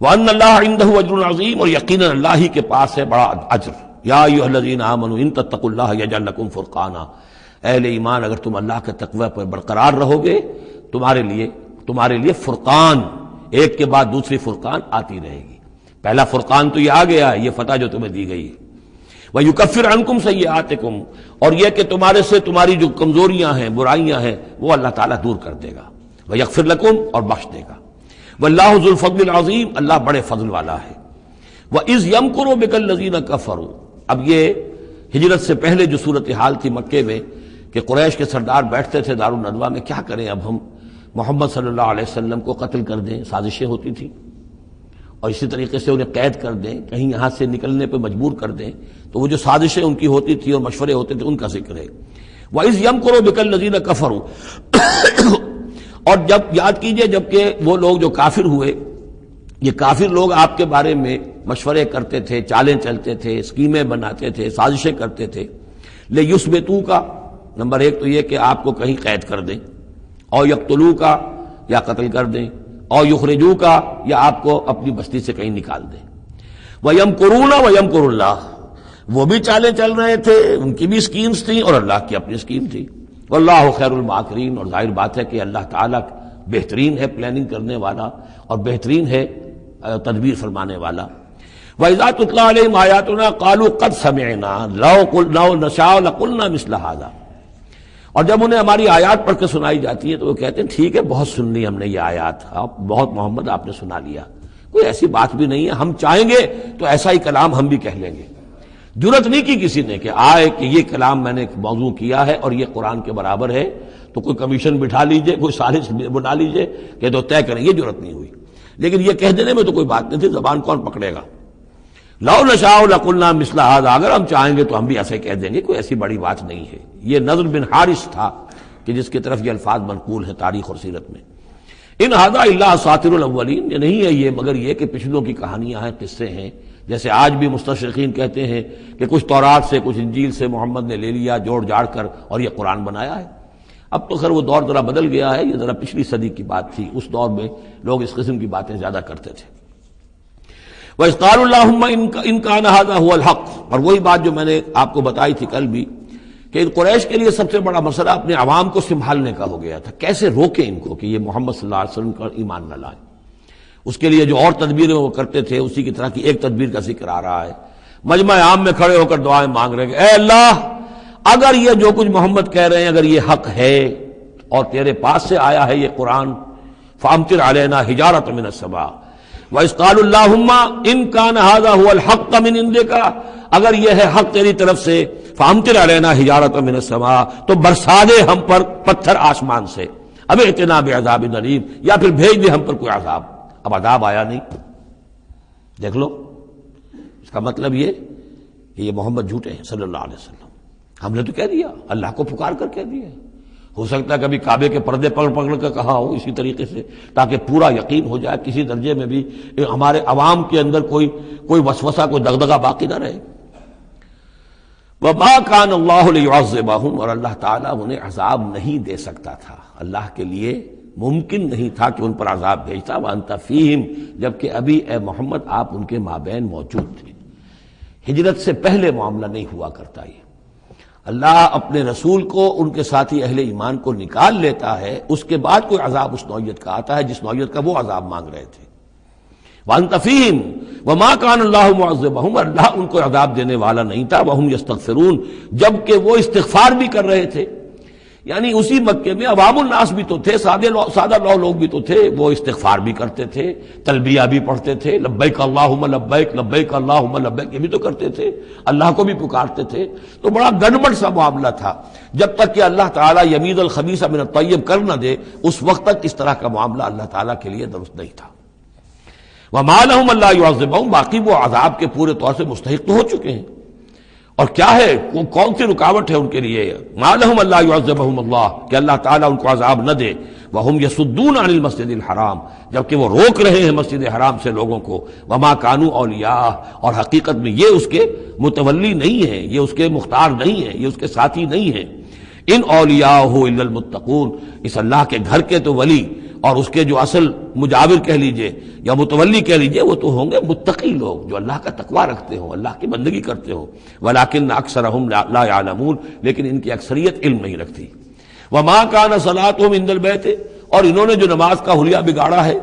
وَأَنَّ اللَّهَ عِندَهُ أَجْرٌ عَظِيمٌ، اور یقیناً اللہ ہی کے پاس ہے بڑا اجر۔ یا ایھا الذین آمنوا ان تتقوا اللہ یجعل لکم فرقانا، اہل ایمان اگر تم اللہ کے تقوی پر برقرار رہو گے، تمہارے لیے فرقان، ایک کے بعد دوسری فرقان آتی رہے گی۔ پہلا فرقان تو یہ آ گیا ہے، یہ فتح جو تمہیں دی گئی ہے۔ وَيُكَفِّرْ عَنْكُمْ سَيِّئَاتِكُمْ، اور یہ کہ تمہارے سے تمہاری جو کمزوریاں ہیں، برائیاں ہیں، وہ اللہ تعالیٰ دور کر دے گا۔ وَيَغْفِرْ لَكُمْ، اور بخش دے گا۔ وَاللَّهُ ذُو الْفَضْلِ الْعَظِيمِ، اللہ بڑے فضل والا ہے۔ وَإِذْ يَمْكُرُ بِكَ الَّذِينَ كَفَرُوا، اب یہ ہجرت سے پہلے جو صورتحال تھی مکے میں کہ قریش کے سردار بیٹھتے تھے دارالندوہ میں، کیا کریں اب ہم محمد صلی اللہ علیہ وسلم کو قتل کر دیں، سازشیں ہوتی تھیں، اور اسی طریقے سے انہیں قید کر دیں، کہیں یہاں سے نکلنے پہ مجبور کر دیں، تو وہ جو سازشیں ان کی ہوتی تھی اور مشورے ہوتے تھے ان کا ذکر ہے۔ وَإِذْ يَمْكُرُ بِكَ الَّذِينَ كَفَرُوا، اور جب یاد کیجئے جبکہ وہ لوگ جو کافر ہوئے، یہ کافر لوگ آپ کے بارے میں مشورے کرتے تھے، چالیں چلتے تھے، اسکیمیں بناتے تھے، سازشیں کرتے تھے۔ لِيُثْبِتُوكَ، نمبر ایک تو یہ کہ آپ کو کہیں قید کر دیں، اور يَقْتُلُوكَ، یا قتل کر دیں، اور يُخْرِجُوكَ، یا آپ کو اپنی بستی سے کہیں نکال دیں۔ وَيَمْكُرُونَ وَيَمْكُرُ اللَّهُ، وہ بھی چالیں چل رہے تھے، ان کی بھی اسکیمز تھیں اور اللہ کی اپنی اسکیم تھی۔ واللہ خیر الماکرین، اور ظاہر بات ہے کہ اللہ تعالیٰ بہترین ہے پلاننگ کرنے والا اور بہترین ہے تدبیر فرمانے والا۔ وَإِذَا تُتْلَىٰ عَلَيْهِمْ آيَاتُنَا قَالُوا قَدْ سَمِعْنَا لَوْ نَشَاءُ لَقُلْنَا مِثْلَ هَٰذَا، اور جب انہیں ہماری آیات پڑھ کے سنائی جاتی ہے تو وہ کہتے ہیں ٹھیک ہے، بہت سن لی ہم نے یہ آیات، بہت محمد آپ نے سنا لیا، کوئی ایسی بات بھی نہیں ہے، ہم چاہیں گے تو ایسا ہی کلام ہم بھی کہہ لیں گے۔ جرت نہیں کی کسی نے کہ آئے کہ یہ کلام میں نے ایک موضوع کیا ہے اور یہ قرآن کے برابر ہے، تو کوئی کمیشن بٹھا لیجئے، کوئی سازش بنا لیجئے کہ تو طے کریں، یہ جرت نہیں ہوئی۔ لیکن یہ کہہ دینے میں تو کوئی بات نہیں تھی، زبان کون پکڑے گا؟ لو نشاء لقلنا مثل هذا، اگر ہم چاہیں گے تو ہم بھی ایسے کہہ دیں گے، کوئی ایسی بڑی بات نہیں ہے۔ یہ نضر بن حارث تھا کہ جس کی طرف یہ الفاظ منقول ہیں تاریخ اور سیرت میں۔ ان هذا الا اساطیر الاولین، یہ نہیں ہے یہ مگر یہ کہ پچھلوں کی کہانیاں ہیں، قصے ہیں، جیسے آج بھی مستشرقین کہتے ہیں کہ کچھ تورات سے کچھ انجیل سے محمد نے لے لیا جوڑ جاڑ کر اور یہ قرآن بنایا ہے۔ اب تو خیر وہ دور ذرا بدل گیا ہے، یہ ذرا پچھلی صدی کی بات تھی، اس دور میں لوگ اس قسم کی باتیں زیادہ کرتے تھے۔ وَإِذْ قَالُوا اللَّهُمَّ إِن كَانَ هَذَا هُوَ الْحَقُّ، اور وہی بات جو میں نے آپ کو بتائی تھی کل بھی کہ ان قریش کے لیے سب سے بڑا مسئلہ اپنے عوام کو سنبھالنے کا ہو گیا تھا، کیسے روکیں ان کو کہ یہ محمد صلی اللہ علیہ وسلم کا ایمان نہ لائیں۔ اس کے لیے جو اور تدبیریں وہ کرتے تھے اسی کی طرح کی ایک تدبیر کا ذکر آ رہا ہے۔ مجمع عام میں کھڑے ہو کر دعائیں مانگ رہے ہیں، اے اللہ اگر یہ جو کچھ محمد کہہ رہے ہیں اگر یہ حق ہے اور تیرے پاس سے آیا ہے یہ قرآن، فامطر علینا حجارۃ من السماء وَإِذْ قَالُوا اللَّهُمَّ إِنْ كَانَ هَذَا هُوَ الْحَقَّ مِنْ عِنْدِكَ، اگر یہ ہے حق تیری طرف سے، فامطر علینا حجارۃ من السماء، تو برسا دے ہم پر پتھر آسمان سے، اب ائتنا بعذاب الیم، یا پھر بھیج دے ہم پر کوئی عذاب۔ اب عذاب آیا نہیں، دیکھ لو، اس کا مطلب یہ کہ یہ محمد جھوٹے ہیں صلی اللہ علیہ وسلم۔ ہم نے تو کہہ دیا، اللہ کو پکار کر کہہ دیا، ہو سکتا ہے کبھی کعبے کے پردے پکڑ کر کہا ہو اسی طریقے سے، تاکہ پورا یقین ہو جائے، کسی درجے میں بھی ہمارے عوام کے اندر کوئی وسوسہ، کوئی دغدغہ باقی نہ رہے۔ وَمَا كَانَ اللَّهُ لِيُعَذِّبَهُمْ، اور اللہ تعالیٰ انہیں عذاب نہیں دے سکتا تھا، اللہ کے لیے ممکن نہیں تھا کہ ان پر عذاب بھیجتا، وَأَنْتَ فِيهِمْ، جبکہ ابھی اے محمد آپ ان کے مابین موجود تھے۔ ہجرت سے پہلے معاملہ نہیں ہوا کرتا یہ، اللہ اپنے رسول کو ان کے ساتھی اہل ایمان کو نکال لیتا ہے، اس کے بعد کوئی عذاب اس نوعیت کا آتا ہے جس نوعیت کا وہ عذاب مانگ رہے تھے۔ وَأَنْتَ فِيهِمْ وَمَا كَانَ اللَّهُ مُعَذِّبَهُمْ، اللہ ان کو عذاب دینے والا نہیں تھا، وَهُمْ يَسْتَغْفِرُونَ، جبکہ وہ استغفار بھی کر رہے تھے۔ یعنی اسی مکے میں عوام الناس بھی تو تھے، سادہ لوگ بھی تو تھے، وہ استغفار بھی کرتے تھے، تلبیہ بھی پڑھتے تھے، لبیک اللہم لبیک لبیک اللہم لبیک، یہ بھی تو کرتے تھے، اللہ کو بھی پکارتے تھے۔ تو بڑا گڑبڑ سا معاملہ تھا، جب تک کہ اللہ تعالیٰ یمیز الخبیث من الطیب کر نہ دے اس وقت تک اس طرح کا معاملہ اللہ تعالیٰ کے لیے درست نہیں تھا۔ وَمَا لَهُمْ أَلَّا يُعَذِّبَهُمْ، باقی وہ عذاب کے پورے طور سے مستحق تو ہو چکے ہیں، اور کیا ہے وہ کون سی رکاوٹ ہے ان کے لیے؟ مَا لَهُمْ أَلَّا يُعَذِّبَهُمُ اللَّهُ، کہ اللہ تعالیٰ ان کو عذاب نہ دے، وَهُمْ يَصُدُّونَ عَنِ الْمَسْجِدِ الْحَرَامِ، جبکہ وہ روک رہے ہیں مسجد حرام سے لوگوں کو، وَمَا كَانُوا أَوْلِيَاءَهُ، اور حقیقت میں یہ اس کے متولی نہیں ہیں، یہ اس کے مختار نہیں ہیں، یہ اس کے ساتھی نہیں ہیں۔ ان اولیاءہ الا المتقون، اس اللہ کے گھر کے تو ولی اور اس کے جو اصل مجاور کہہ لیجئے یا متولی کہہ لیجئے، وہ تو ہوں گے متقی لوگ جو اللہ کا تقوی رکھتے ہوں، اللہ کی بندگی کرتے ہوں۔ ولکن اکثرهم لا يعلمون، لیکن ان کی اکثریت علم نہیں رکھتی۔ وما كان صلاتهم عند البيت، اور انہوں نے جو نماز کا حلیہ بگاڑا ہے،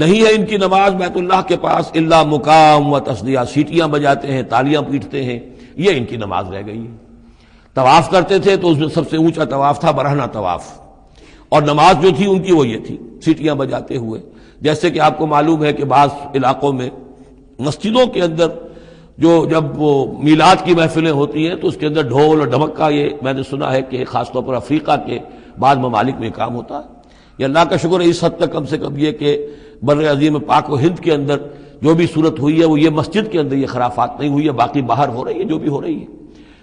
نہیں ہے ان کی نماز بیت اللہ کے پاس الا مقام و تصدیہ، سیٹیاں بجاتے ہیں، تالیاں پیٹتے ہیں، یہ ان کی نماز رہ گئی ہے۔ طواف کرتے تھے تو اس میں سب سے اونچا طواف تھا برہنہ طواف، اور نماز جو تھی ان کی وہ یہ تھی، سیٹیاں بجاتے ہوئے۔ جیسے کہ آپ کو معلوم ہے کہ بعض علاقوں میں مسجدوں کے اندر جب وہ میلاد کی محفلیں ہوتی ہیں تو اس کے اندر ڈھول اور ڈھمکا، یہ میں نے سنا ہے کہ خاص طور پر افریقہ کے بعض ممالک میں کام ہوتا ہے۔ یہ اللہ کا شکر ہے اس حد تک کم سے کم یہ کہ بر عظیم پاک و ہند کے اندر جو بھی صورت ہوئی ہے وہ یہ مسجد کے اندر یہ خرافات نہیں ہوئی ہے، باقی باہر ہو رہی ہے جو بھی ہو رہی ہے۔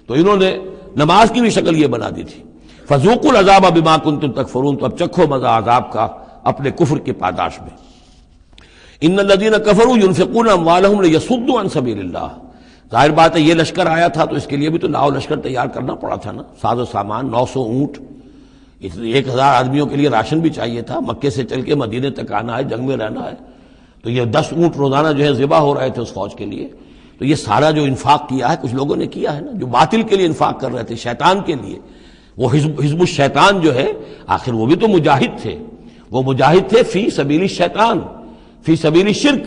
تو انہوں نے نماز کی بھی شکل یہ بنا دی تھی، فذوقوا العذاب بما کنتم تکفرون، تو اب چکھو مزہ عذاب کا اپنے کفر کی پاداش میں۔ ان الذین کفروا ينفقون اموالهم لیصدوا عن سبیل اللہ، ظاہر بات ہے یہ لشکر آیا تھا تو اس کے لیے بھی تو لاؤ لشکر تیار کرنا پڑا تھا نا، ساز و سامان، 900 اونٹ، 1000 آدمیوں کے لیے راشن بھی چاہیے تھا، مکے سے چل کے مدینے تک آنا ہے، جنگ میں رہنا ہے، تو یہ 10 اونٹ روزانہ جو ہے ذبح ہو رہے تھے اس فوج کے لیے۔ تو یہ سارا جو انفاق کیا ہے کچھ لوگوں نے کیا ہے نا، جو باطل کے لیے انفاق کر رہے تھے، شیطان کے لیے، وہ حزب الشیطان جو ہے، آخر وہ بھی تو مجاہد تھے، وہ مجاہد تھے فی سبیل الشیطان، فی سبیل الشرک۔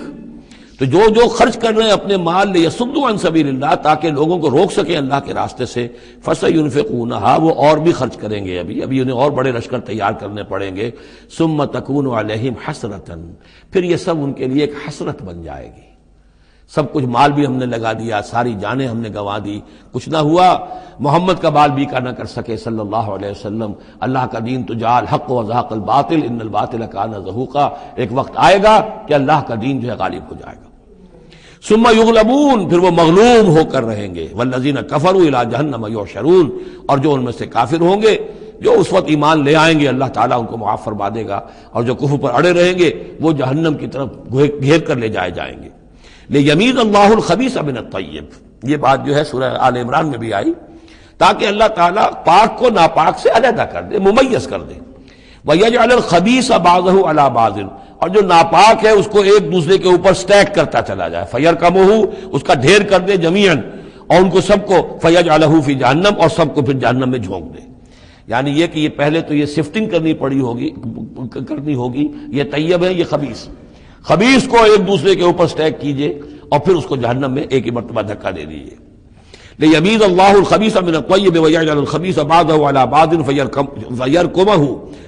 تو جو خرچ کر رہے ہیں اپنے مال لیصدوا عن سبیل اللہ، تاکہ لوگوں کو روک سکیں اللہ کے راستے سے، فسینفقونھا، وہ اور بھی خرچ کریں گے، ابھی انہیں اور بڑے لشکر تیار کرنے پڑیں گے، ثم تکون علیہم حسرۃ، پھر یہ سب ان کے لیے ایک حسرت بن جائے گی۔ سب کچھ مال بھی ہم نے لگا دیا، ساری جانیں ہم نے گنوا دی، کچھ نہ ہوا، محمد کا بال بیکا نہ کر سکے صلی اللہ علیہ وسلم، اللہ کا دین تو جا الحق وزهق الباطل ان الباطل کان زهوقا، ایک وقت آئے گا کہ اللہ کا دین جو ہے غالب ہو جائے گا۔ ثم یغلبون، پھر وہ مغلوب ہو کر رہیں گے، والذین کفروا الی جہنم یحشرون، اور جو ان میں سے کافر ہوں گے، جو اس وقت ایمان لے آئیں گے اللہ تعالیٰ ان کو معاف فرما دے گا، اور جو کفر پر اڑے رہیں گے وہ جہنم کی طرف گھیر کر لے جائیں گے۔ لیمیز اللہ الخبیث من الطیب، یہ بات جو ہے سورہ آل عمران میں بھی آئی، تاکہ اللہ تعالیٰ پاک کو ناپاک سے علیحدہ کر دے، ممیز کر دے۔ وَيَجْعَلَ الْخَبِيثَ بَعْضَهُ عَلَى بَعْضٍ، اور جو ناپاک ہے اس کو ایک دوسرے کے اوپر سٹیک کرتا چلا جائے، فَيَرْكَمُهُ، اس کا ڈھیر کر دے جمیعاً، اور ان کو سب کو فیجعلہ فی جہنم، اور سب کو پھر جہنم میں جھونک دے. یعنی یہ کہ یہ پہلے تو یہ سفٹنگ کرنی ہوگی، یہ طیب ہے، یہ خبیث کو ایک دوسرے کے اوپر سٹیک کیجئے اور پھر اس کو جہنم میں ایک ہی مرتبہ دھکا دے دیجئے. لیمیز اللہ الخبیث من الطیب ویجعل الخبیث بعضہ علی بعض فیرکمہ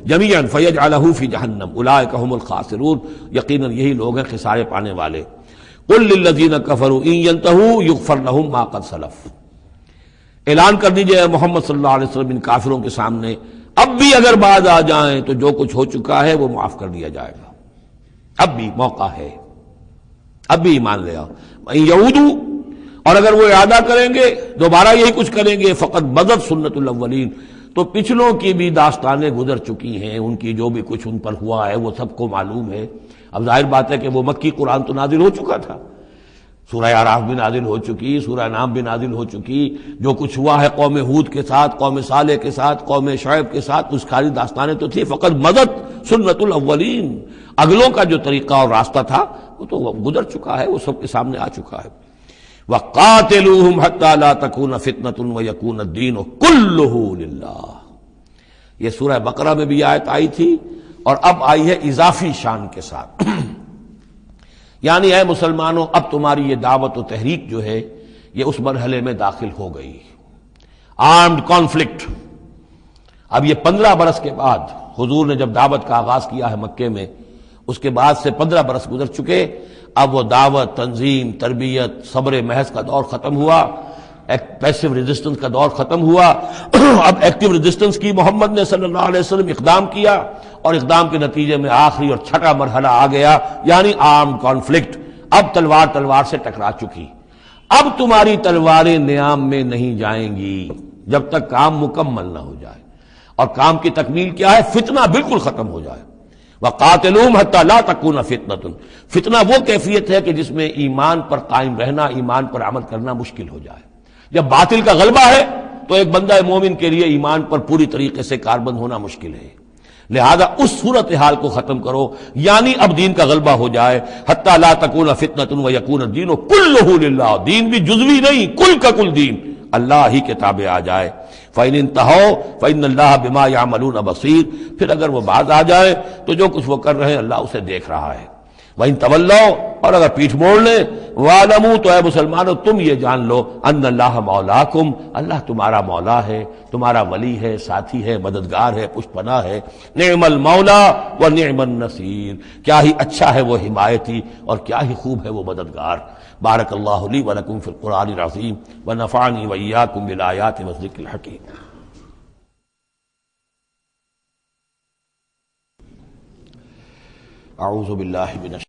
جمیعا فیجعلہ فی جہنم اولئک هم الخاسرون. یقیناً یہی لوگ ہیں خسارے پانے والے. قل للذین کفروا ان ینتہوا یغفر لهم ما قد سلف. اعلان کر دیجئے محمد صلی اللہ علیہ وسلم ان کافروں کے سامنے، اب بھی اگر باز آ جائیں تو جو کچھ ہو چکا ہے وہ معاف کر دیا جائے گا. اب بھی موقع ہے، اب بھی ایمان لے آؤ. یعودوا، اور اگر وہ ارادہ کریں گے دوبارہ یہی کچھ کریں گے، فقط بدت سنت الاولین، تو پچھلوں کی بھی داستانیں گزر چکی ہیں، ان کی جو بھی کچھ ان پر ہوا ہے وہ سب کو معلوم ہے. اب ظاہر بات ہے کہ وہ مکی قرآن تو نازل ہو چکا تھا، سورہ اعراف بھی نازل ہو چکی، سورہ نام بھی نازل ہو چکی. جو کچھ ہوا ہے قوم ہود کے ساتھ، قوم صالح کے ساتھ، قوم شعیب کے ساتھ، اس ساری داستانیں تو تھی. فقط مدد سنت الاولین، اگلوں کا جو طریقہ اور راستہ تھا وہ تو گزر چکا ہے، وہ سب کے سامنے آ چکا ہے. وَقَاتِلُوهُمْ حَتَّى لَا تَكُونَ فِتْنَةٌ وَيَكُونَ الدِّينُ كُلُّهُ لِلَّهِ. یہ سورہ بقرہ میں بھی آیت آئی تھی اور اب آئی ہے اضافی شان کے ساتھ. یعنی اے مسلمانوں، اب تمہاری یہ دعوت و تحریک جو ہے یہ اس مرحلے میں داخل ہو گئی، آرمڈ کانفلکٹ. اب یہ 15 برس کے بعد حضور نے جب دعوت کا آغاز کیا ہے مکے میں، اس کے بعد سے 15 برس گزر چکے. اب وہ دعوت، تنظیم، تربیت، صبر محض کا دور ختم ہوا، پیسو ریزسٹنس کا دور ختم ہوا. اب ایکٹیو ریزسٹنس کی محمد نے صلی اللہ علیہ وسلم اقدام کیا، اور اقدام کے نتیجے میں آخری اور چھٹا مرحلہ آ گیا، یعنی آرمڈ کانفلکٹ. اب تلوار سے ٹکرا چکی. اب تمہاری تلواریں نیام میں نہیں جائیں گی جب تک کام مکمل نہ ہو جائے. اور کام کی تکمیل کیا ہے؟ فتنہ بالکل ختم ہو جائے. وَقَاتِلُوهُمْ حَتَّى لَا تَكُونَ فِتْنَةٌ. فتنہ وہ کیفیت ہے کہ جس میں ایمان پر قائم رہنا، ایمان پر عمل کرنا مشکل ہو جائے. جب باطل کا غلبہ ہے تو ایک بندہ مومن کے لیے ایمان پر پوری طریقے سے کاربند ہونا مشکل ہے. لہذا اس صورتحال کو ختم کرو، یعنی اب دین کا غلبہ ہو جائے. حَتَّى لَا تَكُونَ فِتْنَةٌ وَيَكُونَ الدِّينُ كُلُّهُ لِلَّهِ. دین بھی جزوی نہیں، کل کا کل دین اللہ ہی کے تابع آ جائے. فَإِنِ انْتَهَوْا فَإِنَّ اللَّهَ بِمَا يَعْمَلُونَ بَصِيرٌ. پھر اگر وہ باز آ جائے تو جو کچھ وہ کر رہے ہیں اللہ اسے دیکھ رہا ہے. وَإِن تَوَلَّوْا، اور اگر پیٹھ موڑ لیں، وَاعْلَمُوا، تو اے مسلمانوں تم یہ جان لو، أَنَّ اللَّهَ مَوْلَاكُمْ، اللہ تمہارا مولا ہے، تمہارا ولی ہے، ساتھی ہے، مددگار ہے، پشت پناہ ہے. نعم المولا ونعم النصیر. کیا ہی اچھا ہے وہ حمایتی اور کیا ہی خوب ہے وہ مددگار. بارک اللہ لی ولکم فی القرآن العظیم ونفعنی وإیاکم بالآیات والذکر الحکیم. اعوذ باللہ من